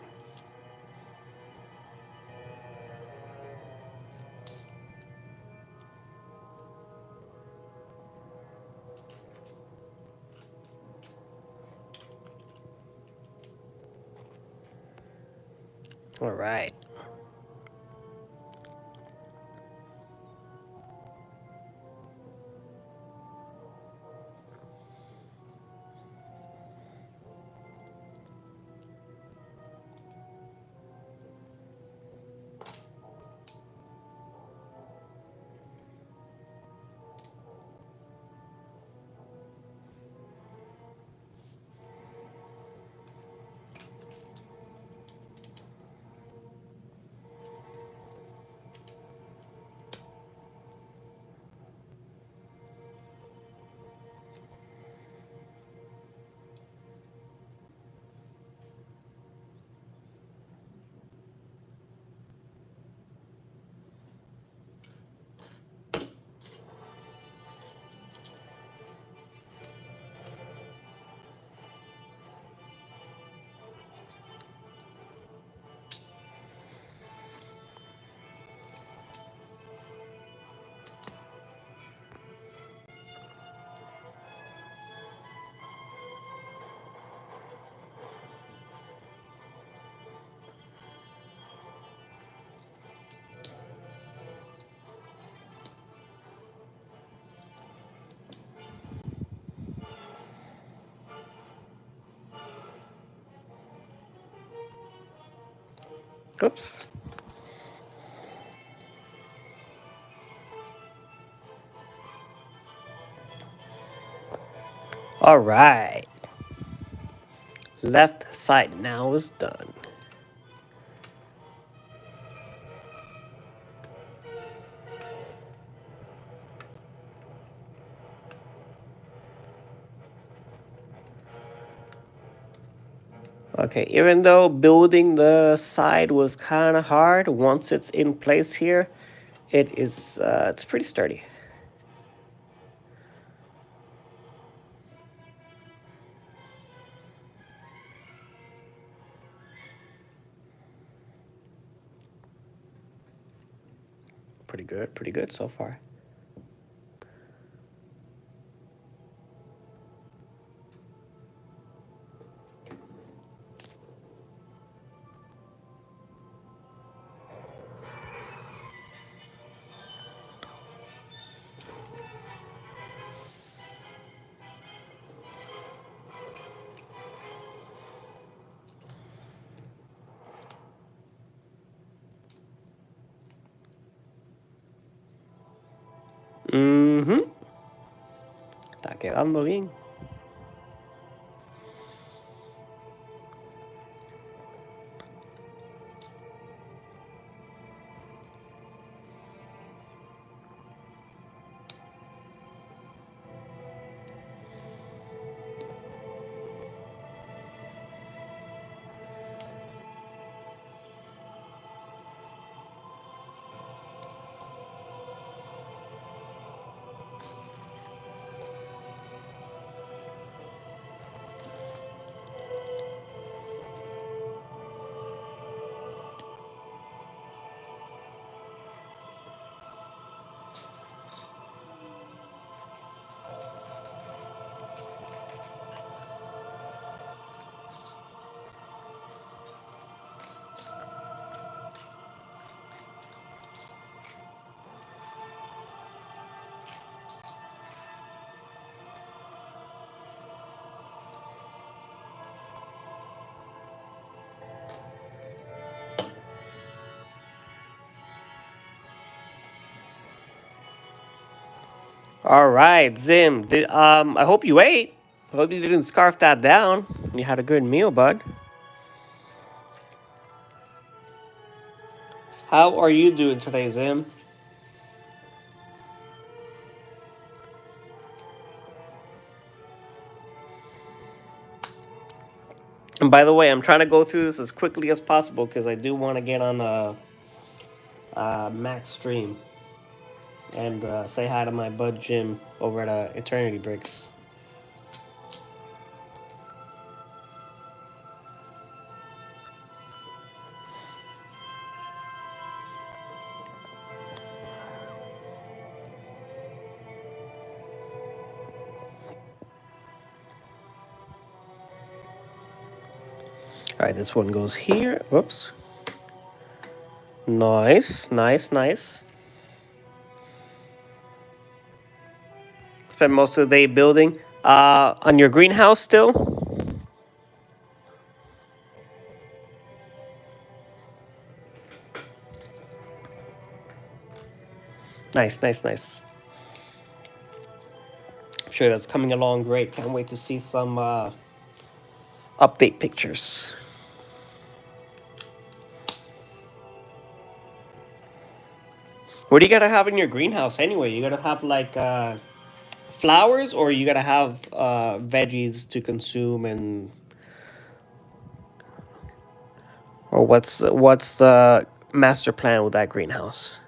All right. Oops. All right. Left side now is done. Okay, even though building the side was kind of hard, once it's in place here, it's pretty sturdy. Pretty good so far. Está quedando bien. All right, Zim. I hope you ate. I hope you didn't scarf that down. You had a good meal, bud. How are you doing today, Zim? And by the way, I'm trying to go through this as quickly as possible because I do want to get on Max stream and say hi to my bud Jim over at Eternity Bricks. All right, this one goes here. Whoops. Nice, nice, nice. Spent most of the day building. On your greenhouse still? Nice, nice, nice. Sure, that's coming along great. Can't wait to see some update pictures. What do you gotta have in your greenhouse anyway? You gotta have like flowers, or you gotta have veggies to consume, and or what's the master plan with that greenhouse?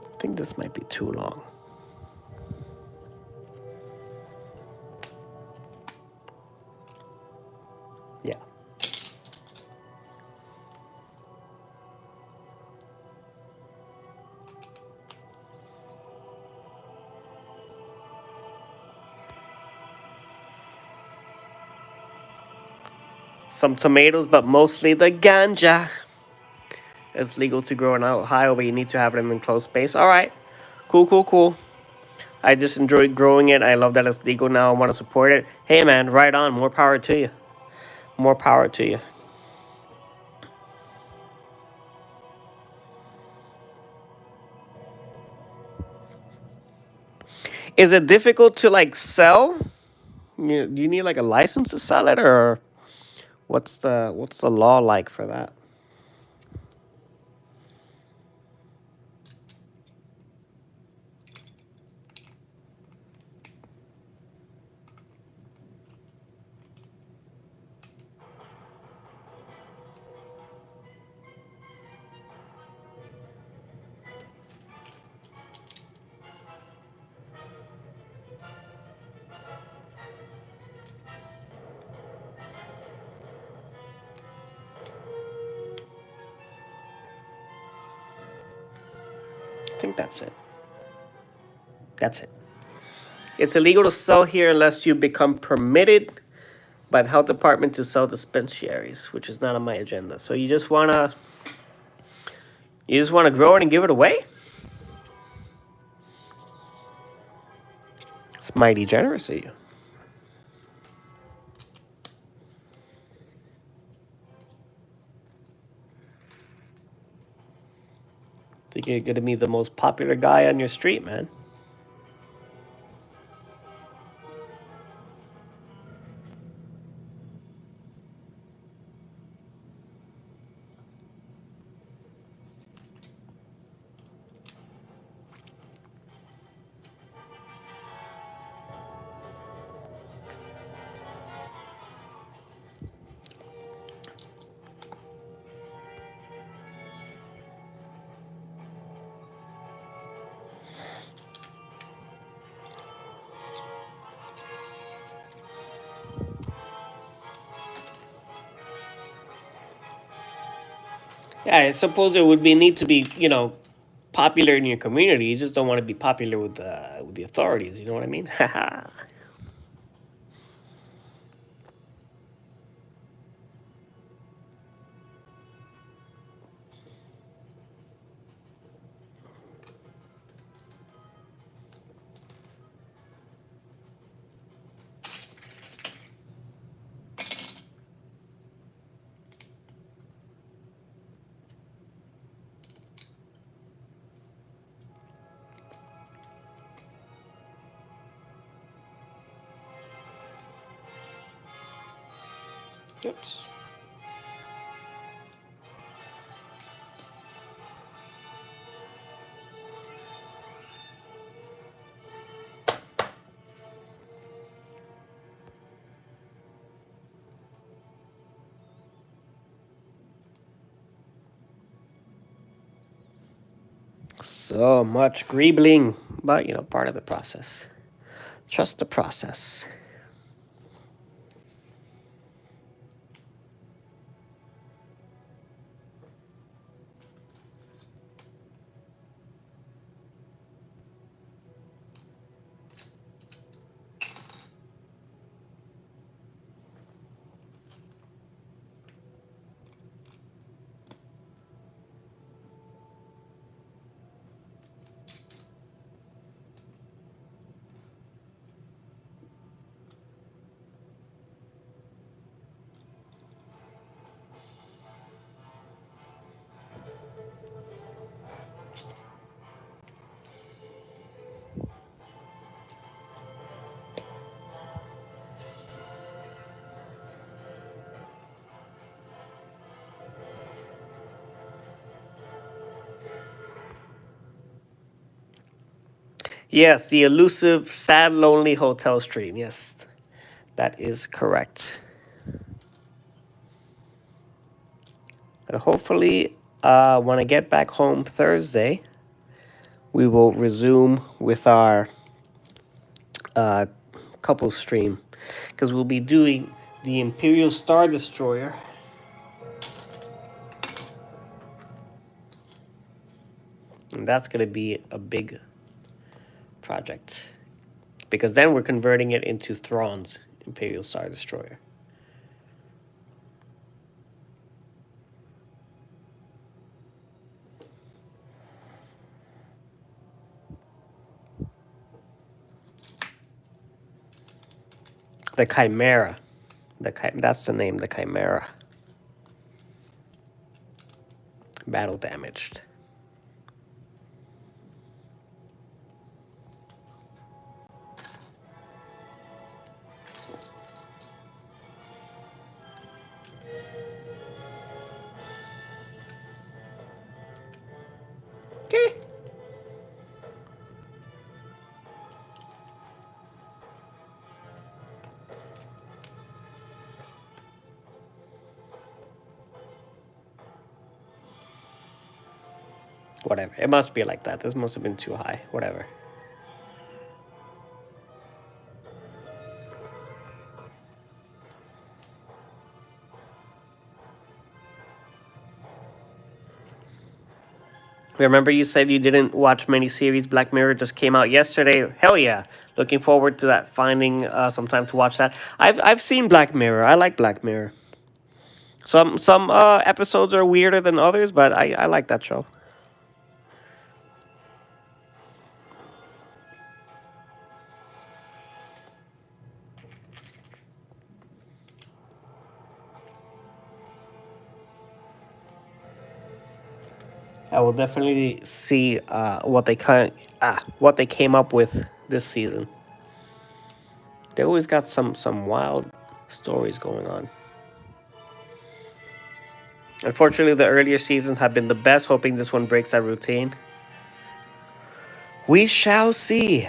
I think this might be too long. Yeah. Some tomatoes, but mostly the ganja. It's legal to grow in Ohio, but you need to have them in closed space. All right. Cool, cool, cool. I just enjoyed growing it. I love that it's legal now. I want to support it. Hey, man, right on. More power to you. More power to you. Is it difficult to like sell? Do you need like a license to sell it, or what's the law like for that? I think that's it. That's it. It's illegal to sell here unless you become permitted by the health department to sell dispensaries, which is not on my agenda. So you just wanna grow it and give it away? It's mighty generous of you. Think you're gonna be the most popular guy on your street, man. Yeah, I suppose it would be need to be, popular in your community. You just don't want to be popular with the authorities. You know what I mean? Oops. So much greebling, but part of the process. Trust the process. Yes, the elusive, sad, lonely hotel stream. Yes, that is correct. And hopefully, when I get back home Thursday, we will resume with our uh, couple stream, because we'll be doing the Imperial Star Destroyer. And that's going to be a big project, because then we're converting it into Thrawn's Imperial Star Destroyer. The Chimera. That's the name, the Chimera. Battle damaged. Okay. Whatever. It must be like that. This must have been too high. Whatever. Remember you said you didn't watch many series. Black Mirror just came out yesterday. Hell yeah. Looking forward to that, finding some time to watch that. I've seen Black Mirror. I like Black Mirror. Some episodes are weirder than others, but I like that show. I will definitely see what they came up with this season. They always got some wild stories going on. Unfortunately, the earlier seasons have been the best, hoping this one breaks that routine. We shall see.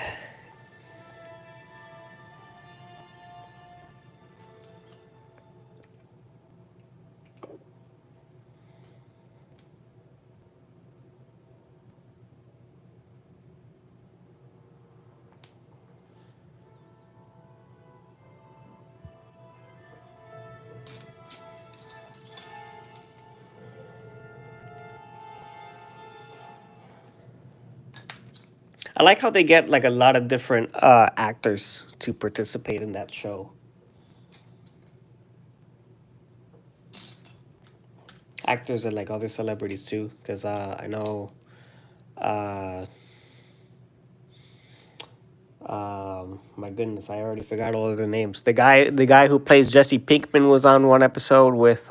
I like how they get like a lot of different actors to participate in that show. Actors and like other celebrities too, because I know, uh, my goodness, I already forgot all of their names. The guy who plays Jesse Pinkman was on one episode with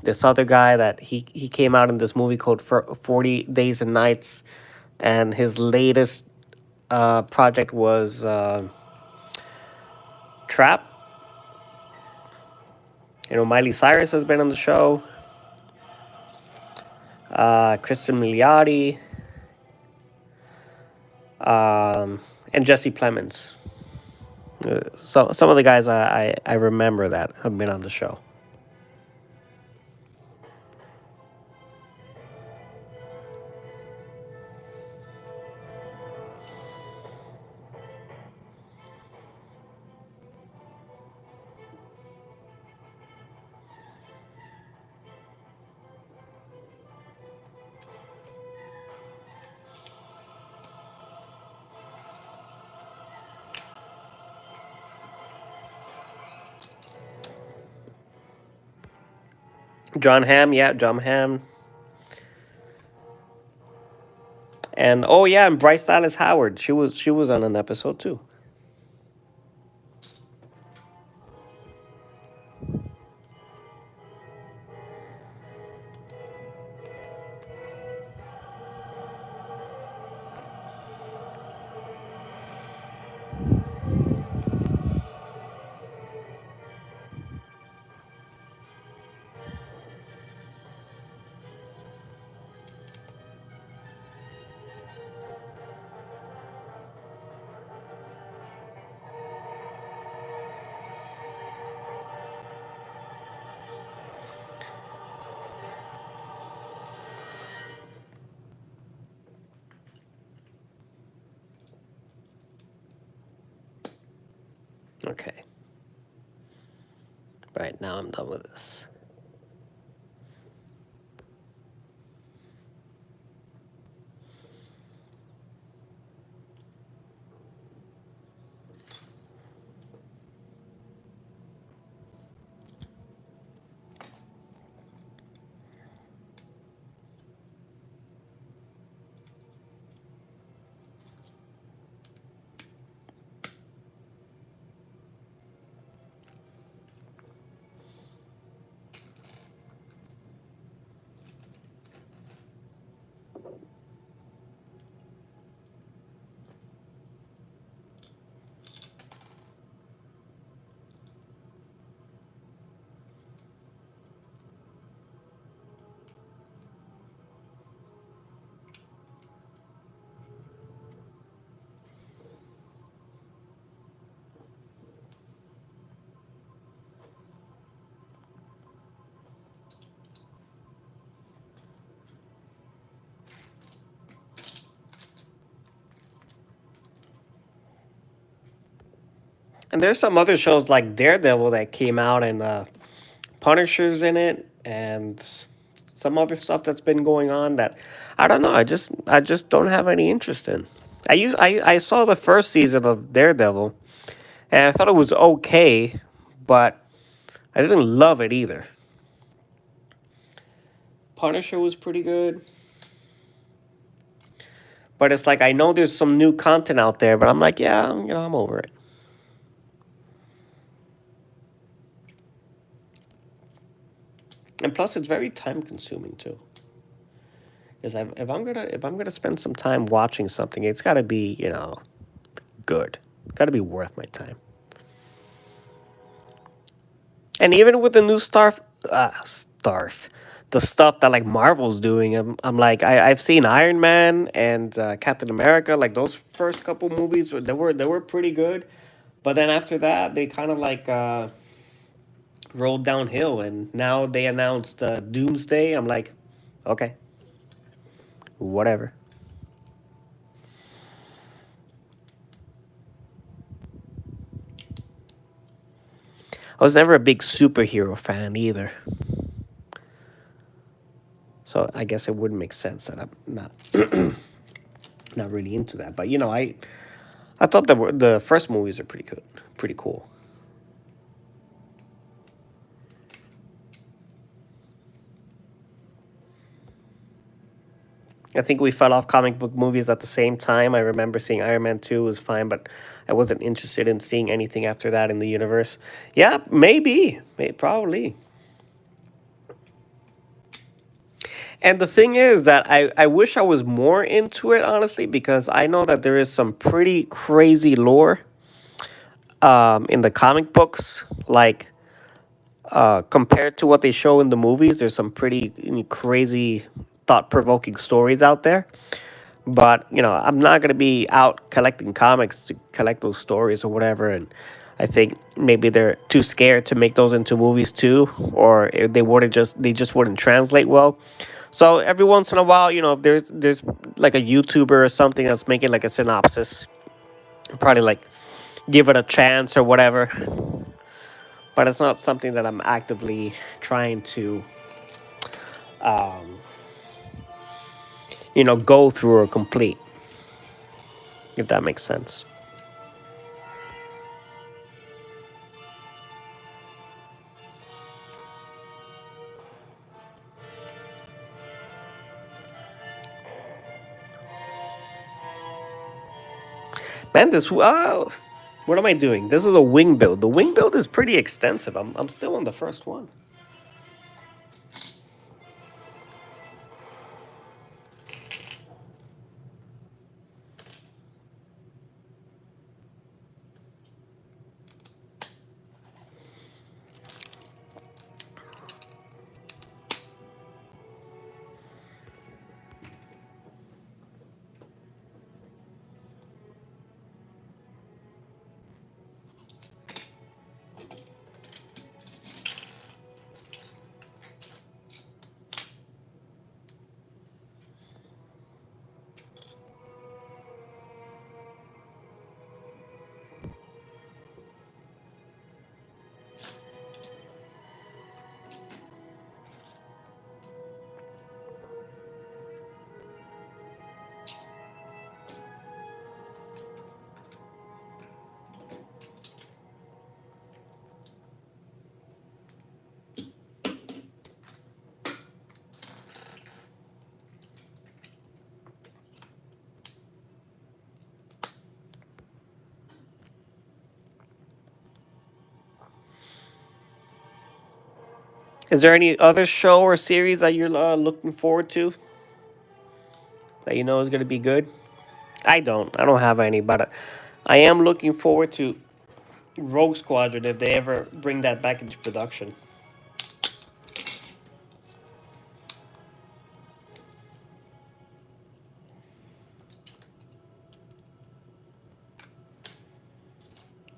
this other guy that he came out in this movie called 40 Days and Nights, and his latest project was Trap. Miley Cyrus has been on the show. Kristen Milioti, and Jesse Plemons. So some of the guys I remember that have been on the show. John Hamm, yeah, John Hamm. And oh yeah, and Bryce Dallas Howard. She was on an episode too. Okay. Right, now I'm done with this. And there's some other shows like Daredevil that came out, and Punisher's in it, and some other stuff that's been going on that I don't know. I just don't have any interest in. I saw the first season of Daredevil, and I thought it was okay, but I didn't love it either. Punisher was pretty good, but it's like I know there's some new content out there, but I'm like, yeah, I'm over it. And plus, it's very time consuming too. Is if I'm gonna spend some time watching something, it's got to be good. It's got to be worth my time. And even with the new the stuff that like Marvel's doing, I'm like I've seen Iron Man and Captain America, like those first couple movies, they were pretty good, but then after that they kind of like rolled downhill, and now they announced Doomsday. I'm like, okay, whatever. I was never a big superhero fan either, so I guess it wouldn't make sense that I'm not really into that. But I thought the first movies are pretty good, pretty cool. I think we fell off comic book movies at the same time. I remember seeing Iron Man 2 was fine, but I wasn't interested in seeing anything after that in the universe. Yeah, probably. And the thing is that I wish I was more into it, honestly, because I know that there is some pretty crazy lore in the comic books. Like, compared to what they show in the movies, there's some pretty crazy, thought provoking stories out there. But I'm not gonna be out collecting comics to collect those stories or whatever. And I think maybe they're too scared to make those into movies too, or if they just wouldn't translate well. So every once in a while, if there's like a YouTuber or something that's making like a synopsis, probably like give it a chance or whatever. But it's not something that I'm actively trying to, um, go through or complete. If that makes sense. Man, this what am I doing? This is a wing build. The wing build is pretty extensive. I'm still on the first one. Is there any other show or series that you're looking forward to that you know is going to be good? I don't. I don't have any, but I am looking forward to Rogue Squadron if they ever bring that back into production.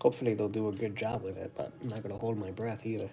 Hopefully they'll do a good job with it, but I'm not going to hold my breath either.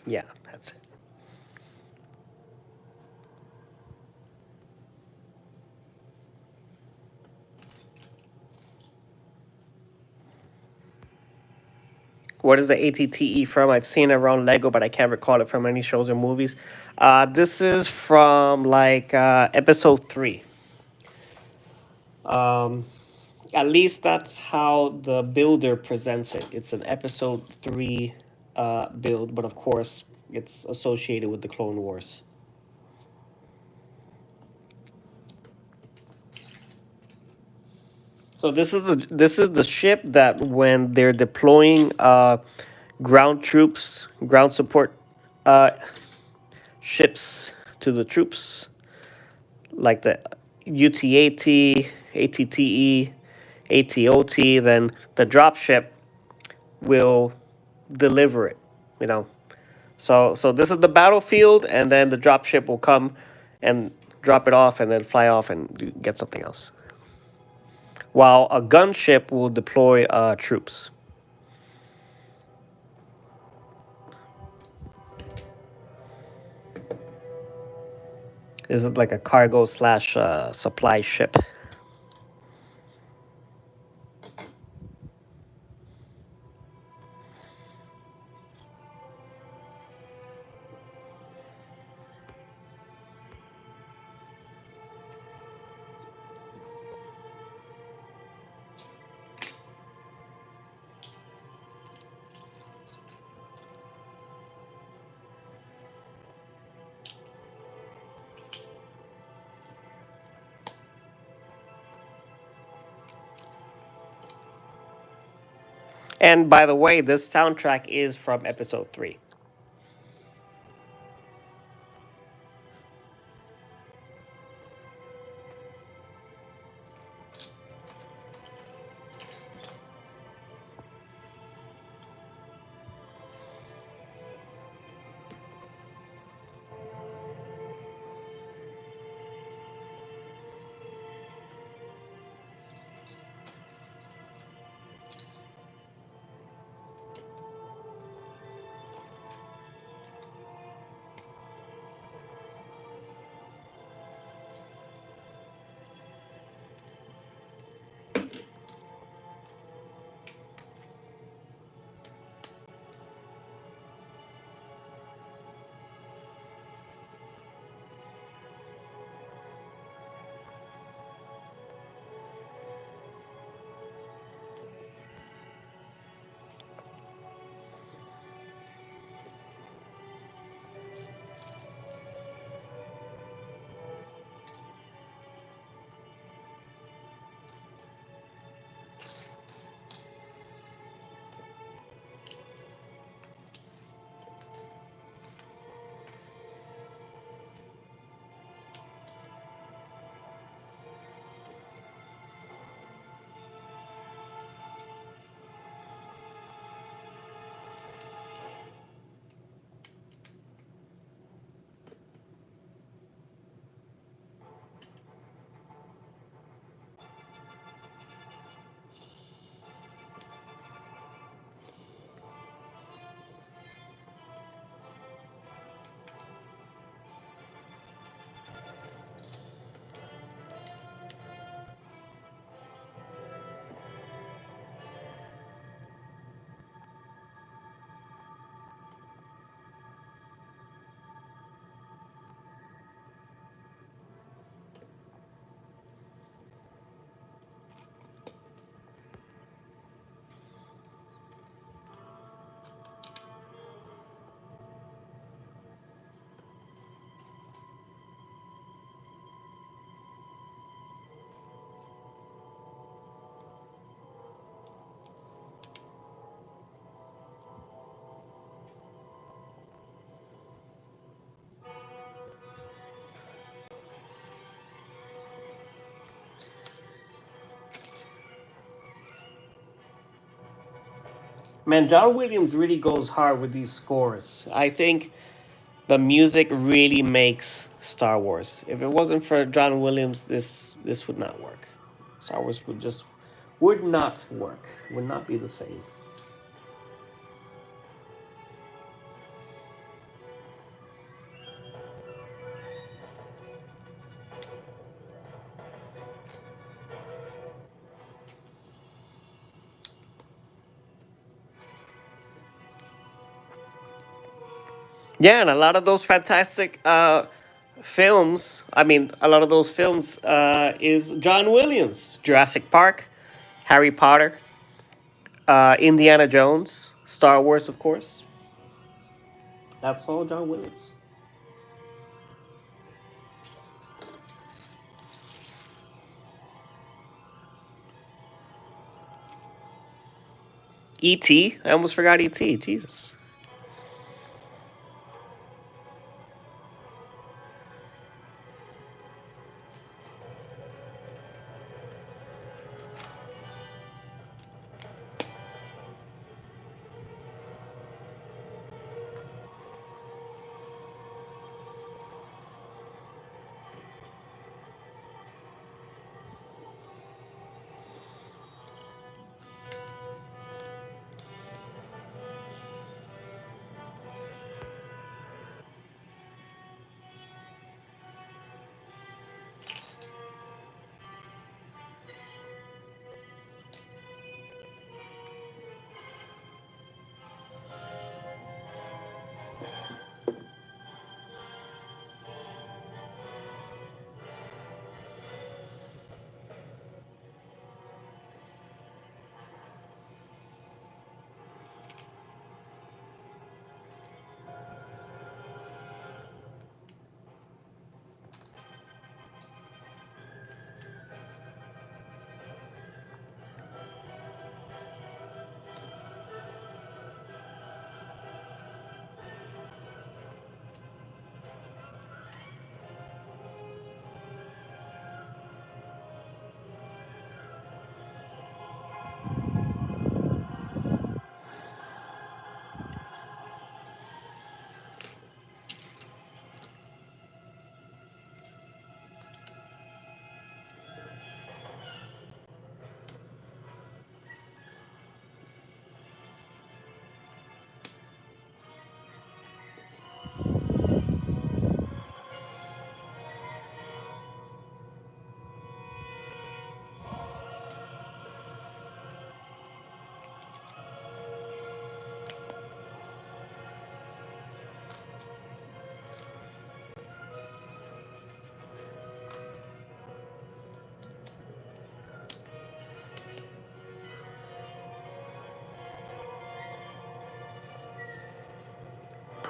Yeah, that's it. What is the ATTE from? I've seen it around Lego, but I can't recall it from any shows or movies. This is from like episode 3. Um, at least that's how the builder presents it. It's an episode 3 build, but of course, it's associated with the Clone Wars. So this is the ship that when they're deploying ground troops, ground support uh, ships to the troops, like the UTAT, ATTE, ATOT, then the dropship will deliver it. You know, so this is the battlefield, and then the dropship will come and drop it off, and then fly off and get something else. While a gunship will deploy troops. Is it like a cargo slash supply ship? And by the way, this soundtrack is from episode 3. Man, John Williams really goes hard with these scores. I think the music really makes Star Wars. If it wasn't for John Williams, this would not work. Star Wars would not work. Would not be the same. Yeah, and a lot of those fantastic films. I mean, a lot of those films is John Williams. Jurassic Park, Harry Potter, Indiana Jones, Star Wars, of course. That's all John Williams. E.T. I almost forgot E.T. Jesus.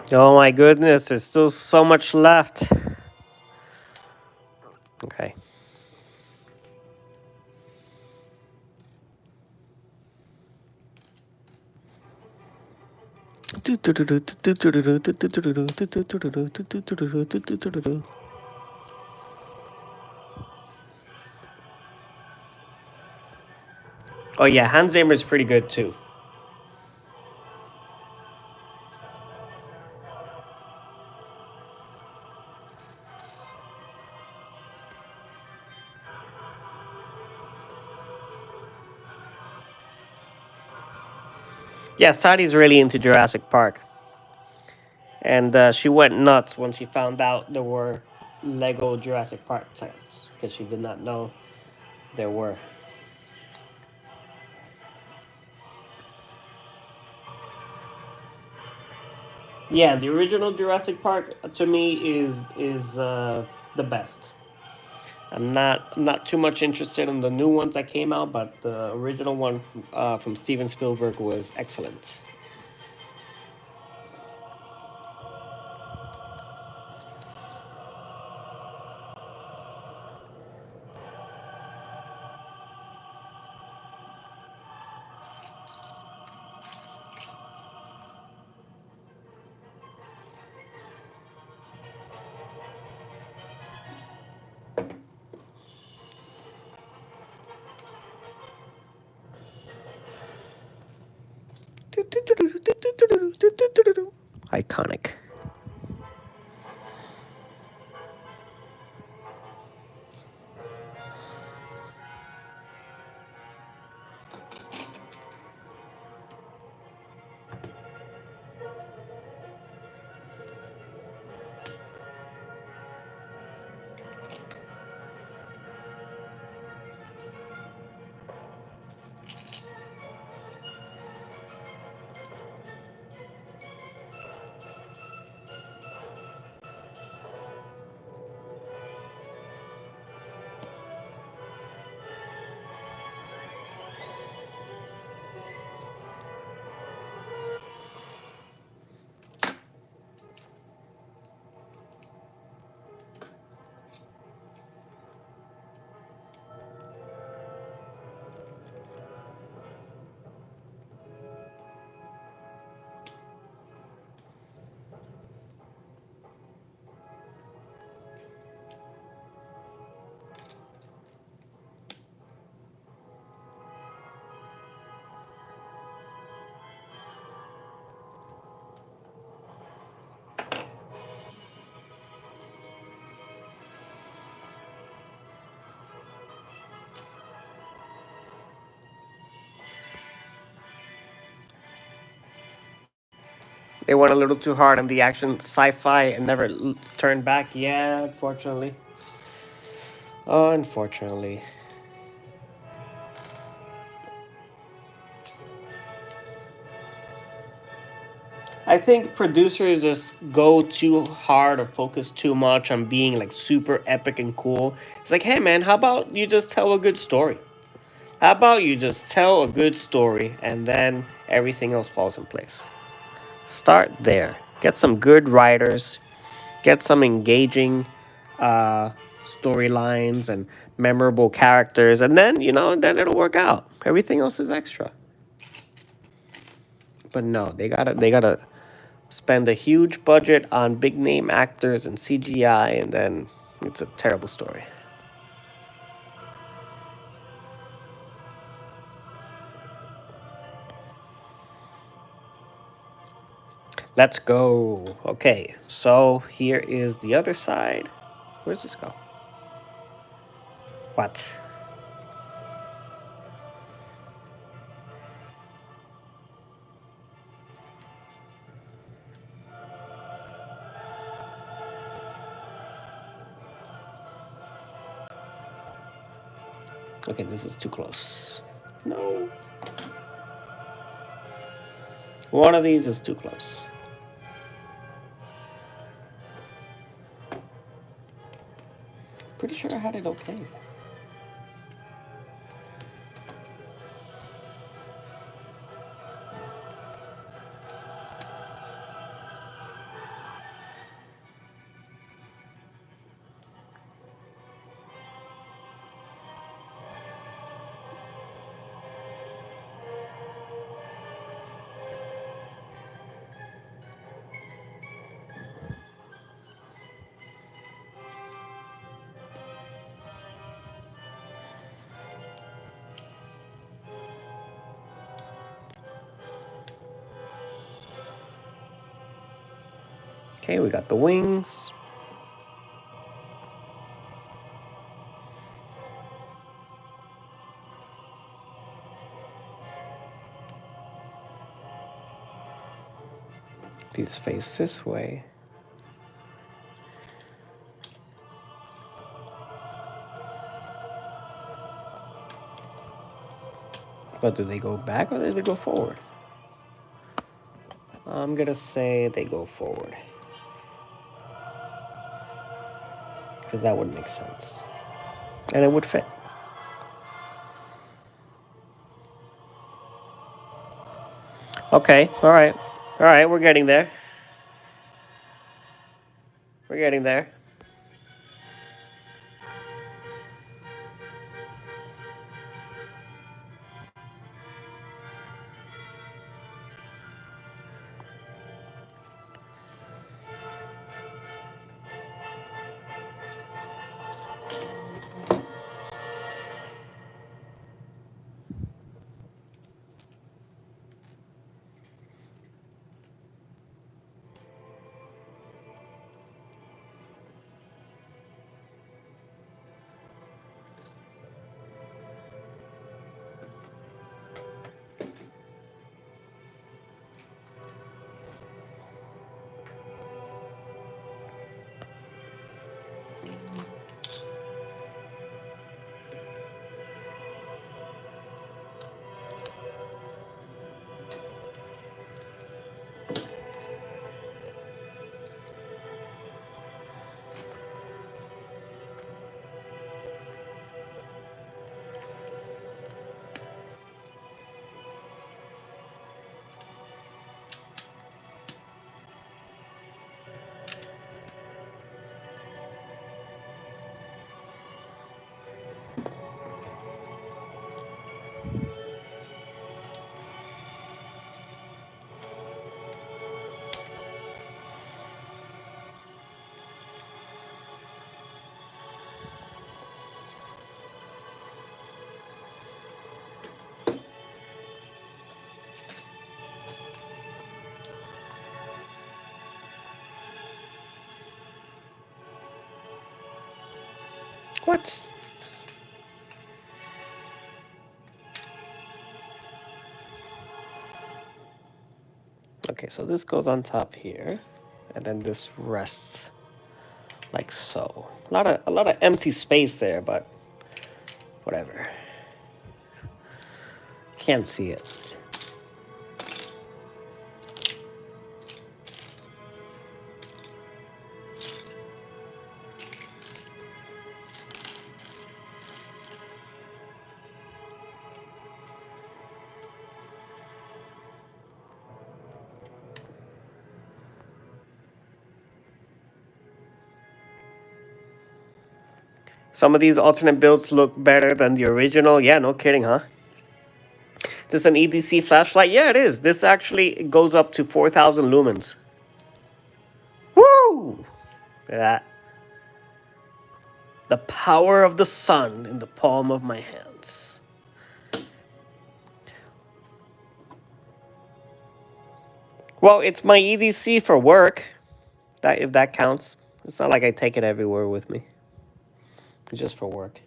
Oh my goodness, there's still so much left. Okay. Oh yeah, Hans Zimmer is pretty good too. Yeah, Sadi's really into Jurassic Park, and she went nuts when she found out there were Lego Jurassic Park sets because she did not know there were. Yeah, the original Jurassic Park to me is the best. I'm not too much interested in the new ones that came out, but the original one from Steven Spielberg was excellent. Iconic. They went a little too hard on the action sci-fi and never turned back. Yeah, unfortunately. Unfortunately. I think producers just go too hard or focus too much on being like super epic and cool. It's like, hey man, how about you just tell a good story? How about you just tell a good story and then everything else falls in place? Start there. Get some good writers, get some engaging storylines and memorable characters, and then, then it'll work out. Everything else is extra. But no, they gotta spend a huge budget on big name actors and CGI, and then it's a terrible story. Let's go. Okay, so here is the other side. Where's this go? What? Okay, this is too close. No. One of these is too close. Pretty sure I had it okay. Okay, we got the wings. These face this way. But do they go back or do they go forward? I'm gonna say they go forward. Because that would make sense. And it would fit. Okay, alright. Alright, we're getting there. We're getting there. What? Okay, so this goes on top here, and then this rests like so. A lot of empty space there, but whatever. Can't see it. Some of these alternate builds look better than the original. Yeah, no kidding, huh? This is an EDC flashlight? Yeah, it is. This actually goes up to 4,000 lumens. Woo! Look at that. The power of the sun in the palm of my hands. Well, it's my EDC for work. If that counts. It's not like I take it everywhere with me. It's just for work.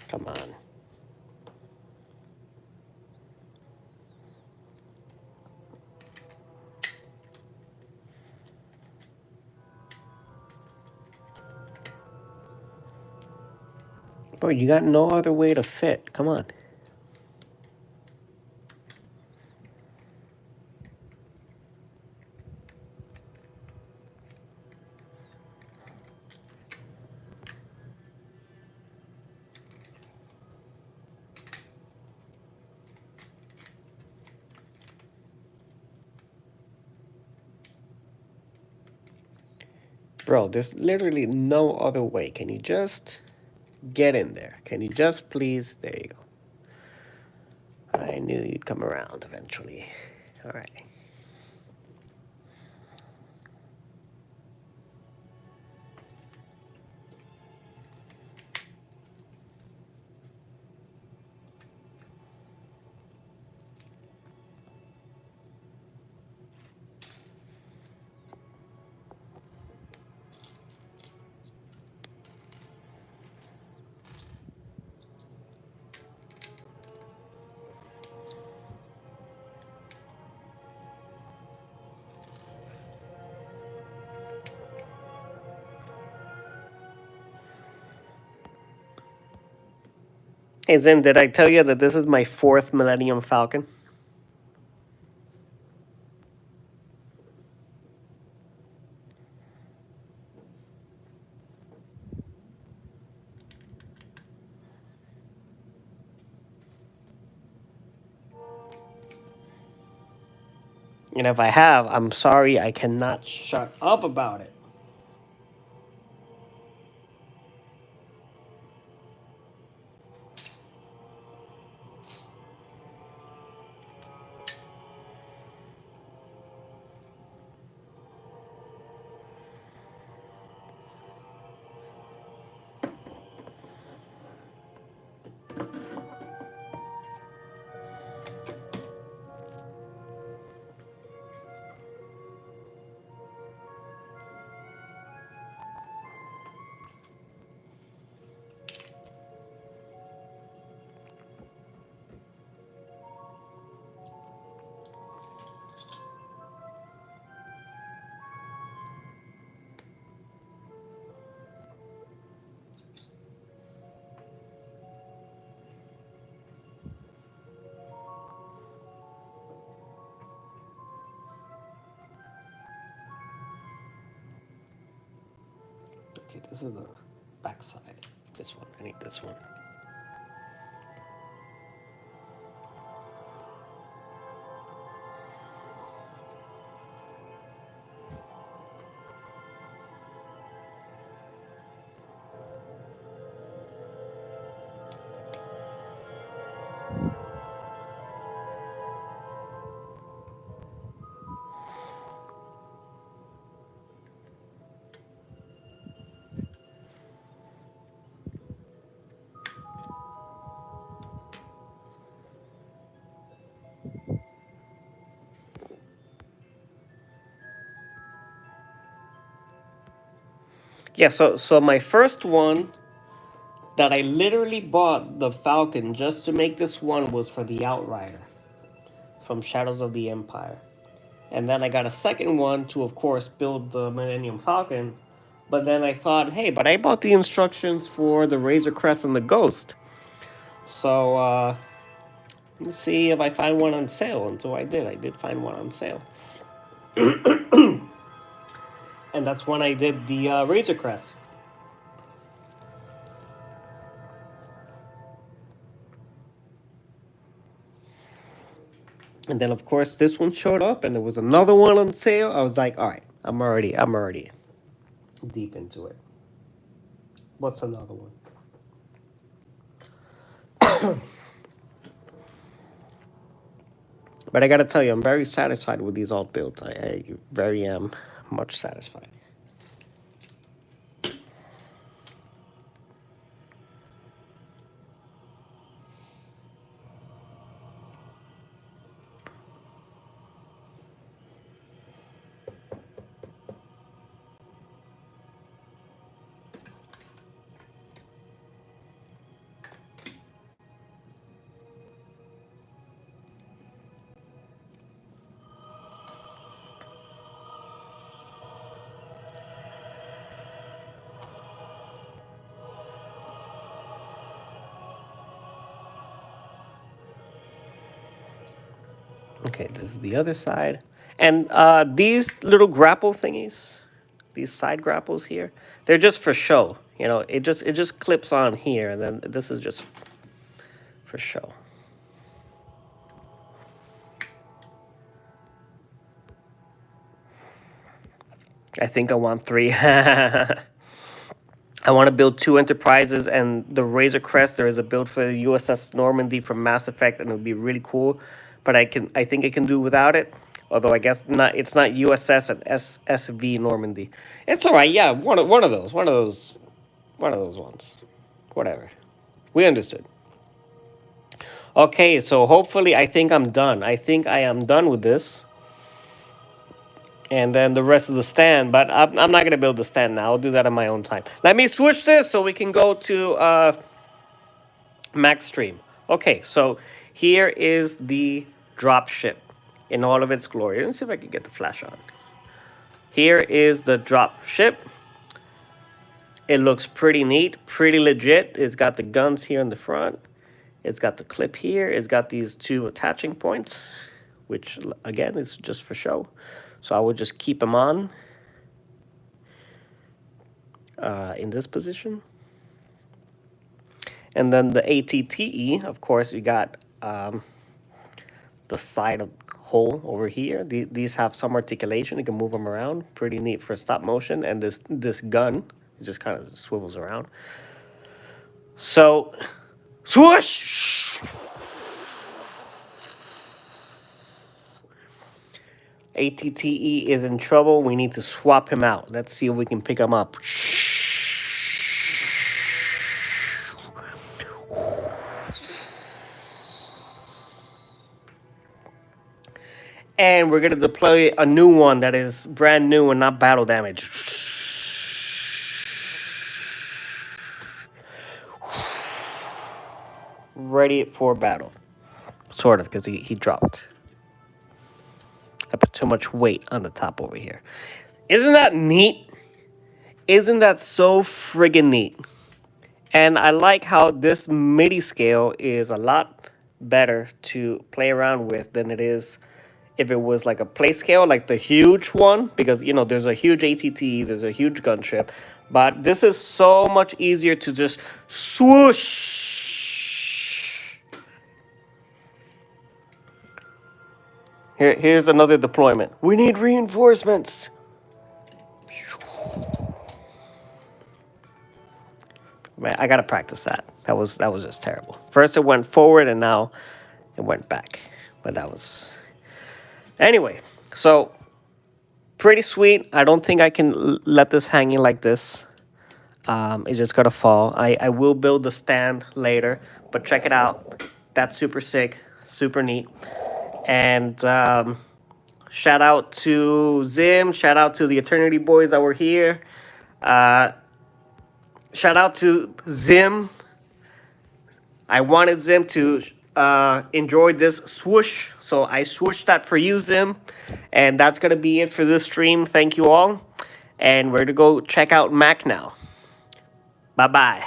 Come on. Bro, you got no other way to fit. Come on. Bro, there's literally no other way. Can you just get in there? Can you just please? There you go. I knew you'd come around eventually. All right. Hey, Zim, did I tell you that this is my 4th Millennium Falcon? And if I have, I'm sorry, I cannot shut up about it. Okay, this is the back side. This one, I need this one. Yeah, so my first one that I literally bought the Falcon just to make this one was for the Outrider from Shadows of the Empire. And then I got a second one to, of course, build the Millennium Falcon. But then I thought, hey, but I bought the instructions for the Razor Crest and the Ghost. So, let's see if I find one on sale. And so I did. I did find one on sale. And that's when I did the Razor Crest. And then, of course, this one showed up, and there was another one on sale. I was like, all right, I'm already deep into it. What's another one? But I gotta tell you, I'm very satisfied with these alt builds. I very am much satisfied. Okay, this is the other side. And these little grapple thingies, these side grapples here, they're just for show. You know, it just clips on here, and then this is just for show. I think I want 3. I want to build 2 Enterprises, and the Razor Crest. There is a build for the USS Normandy from Mass Effect, and it would be really cool. But I think I can do without it. Although I guess not. It's not USS and SSV Normandy. It's all right. Yeah, one of those ones. Whatever. We understood. Okay, so hopefully I think I'm done. I think I am done with this. And then the rest of the stand, but I'm not going to build the stand now. I'll do that on my own time. Let me switch this so we can go to Max Stream. Okay, so here is the dropship in all of its glory. Let me see if I can get the flash on. Here is the dropship. It looks pretty neat, pretty legit. It's got the guns here in the front. It's got the clip here. It's got these 2 attaching points, which, again, is just for show. So I would just keep them on in this position. And then the ATTE, of course, you got the side of hole over here. These have some articulation. You can move them around. Pretty neat for stop motion. And this gun, it just kind of swivels around. So, swoosh! ATTE is in trouble. We need to swap him out. Let's see if we can pick him up. And we're going to deploy a new one that is brand new and not battle damage. Ready for battle. Sort of, because he dropped. I put too much weight on the top over here. Isn't that neat? Isn't that so friggin' neat? And I like how this MIDI scale is a lot better to play around with than it is if it was like a play scale, like the huge one, because, you know, there's a huge ATT, there's a huge gunship, but this is so much easier to just swoosh. Here's another deployment. We need reinforcements. Man, I gotta practice that. That was just terrible. First it went forward, and now it went back. But that was... Anyway, so pretty sweet. I don't think I can let this hanging like this. It's just gonna fall. I will build the stand later, but check it out. That's super sick, super neat. And shout out to Zim. Shout out to the Eternity Boys that were here. Shout out to Zim. I wanted Zim to enjoy this swoosh, so I swooshed that for you, Zim. And that's going to be it for this stream. Thank you all. And we're going to go check out Mac now. Bye-bye.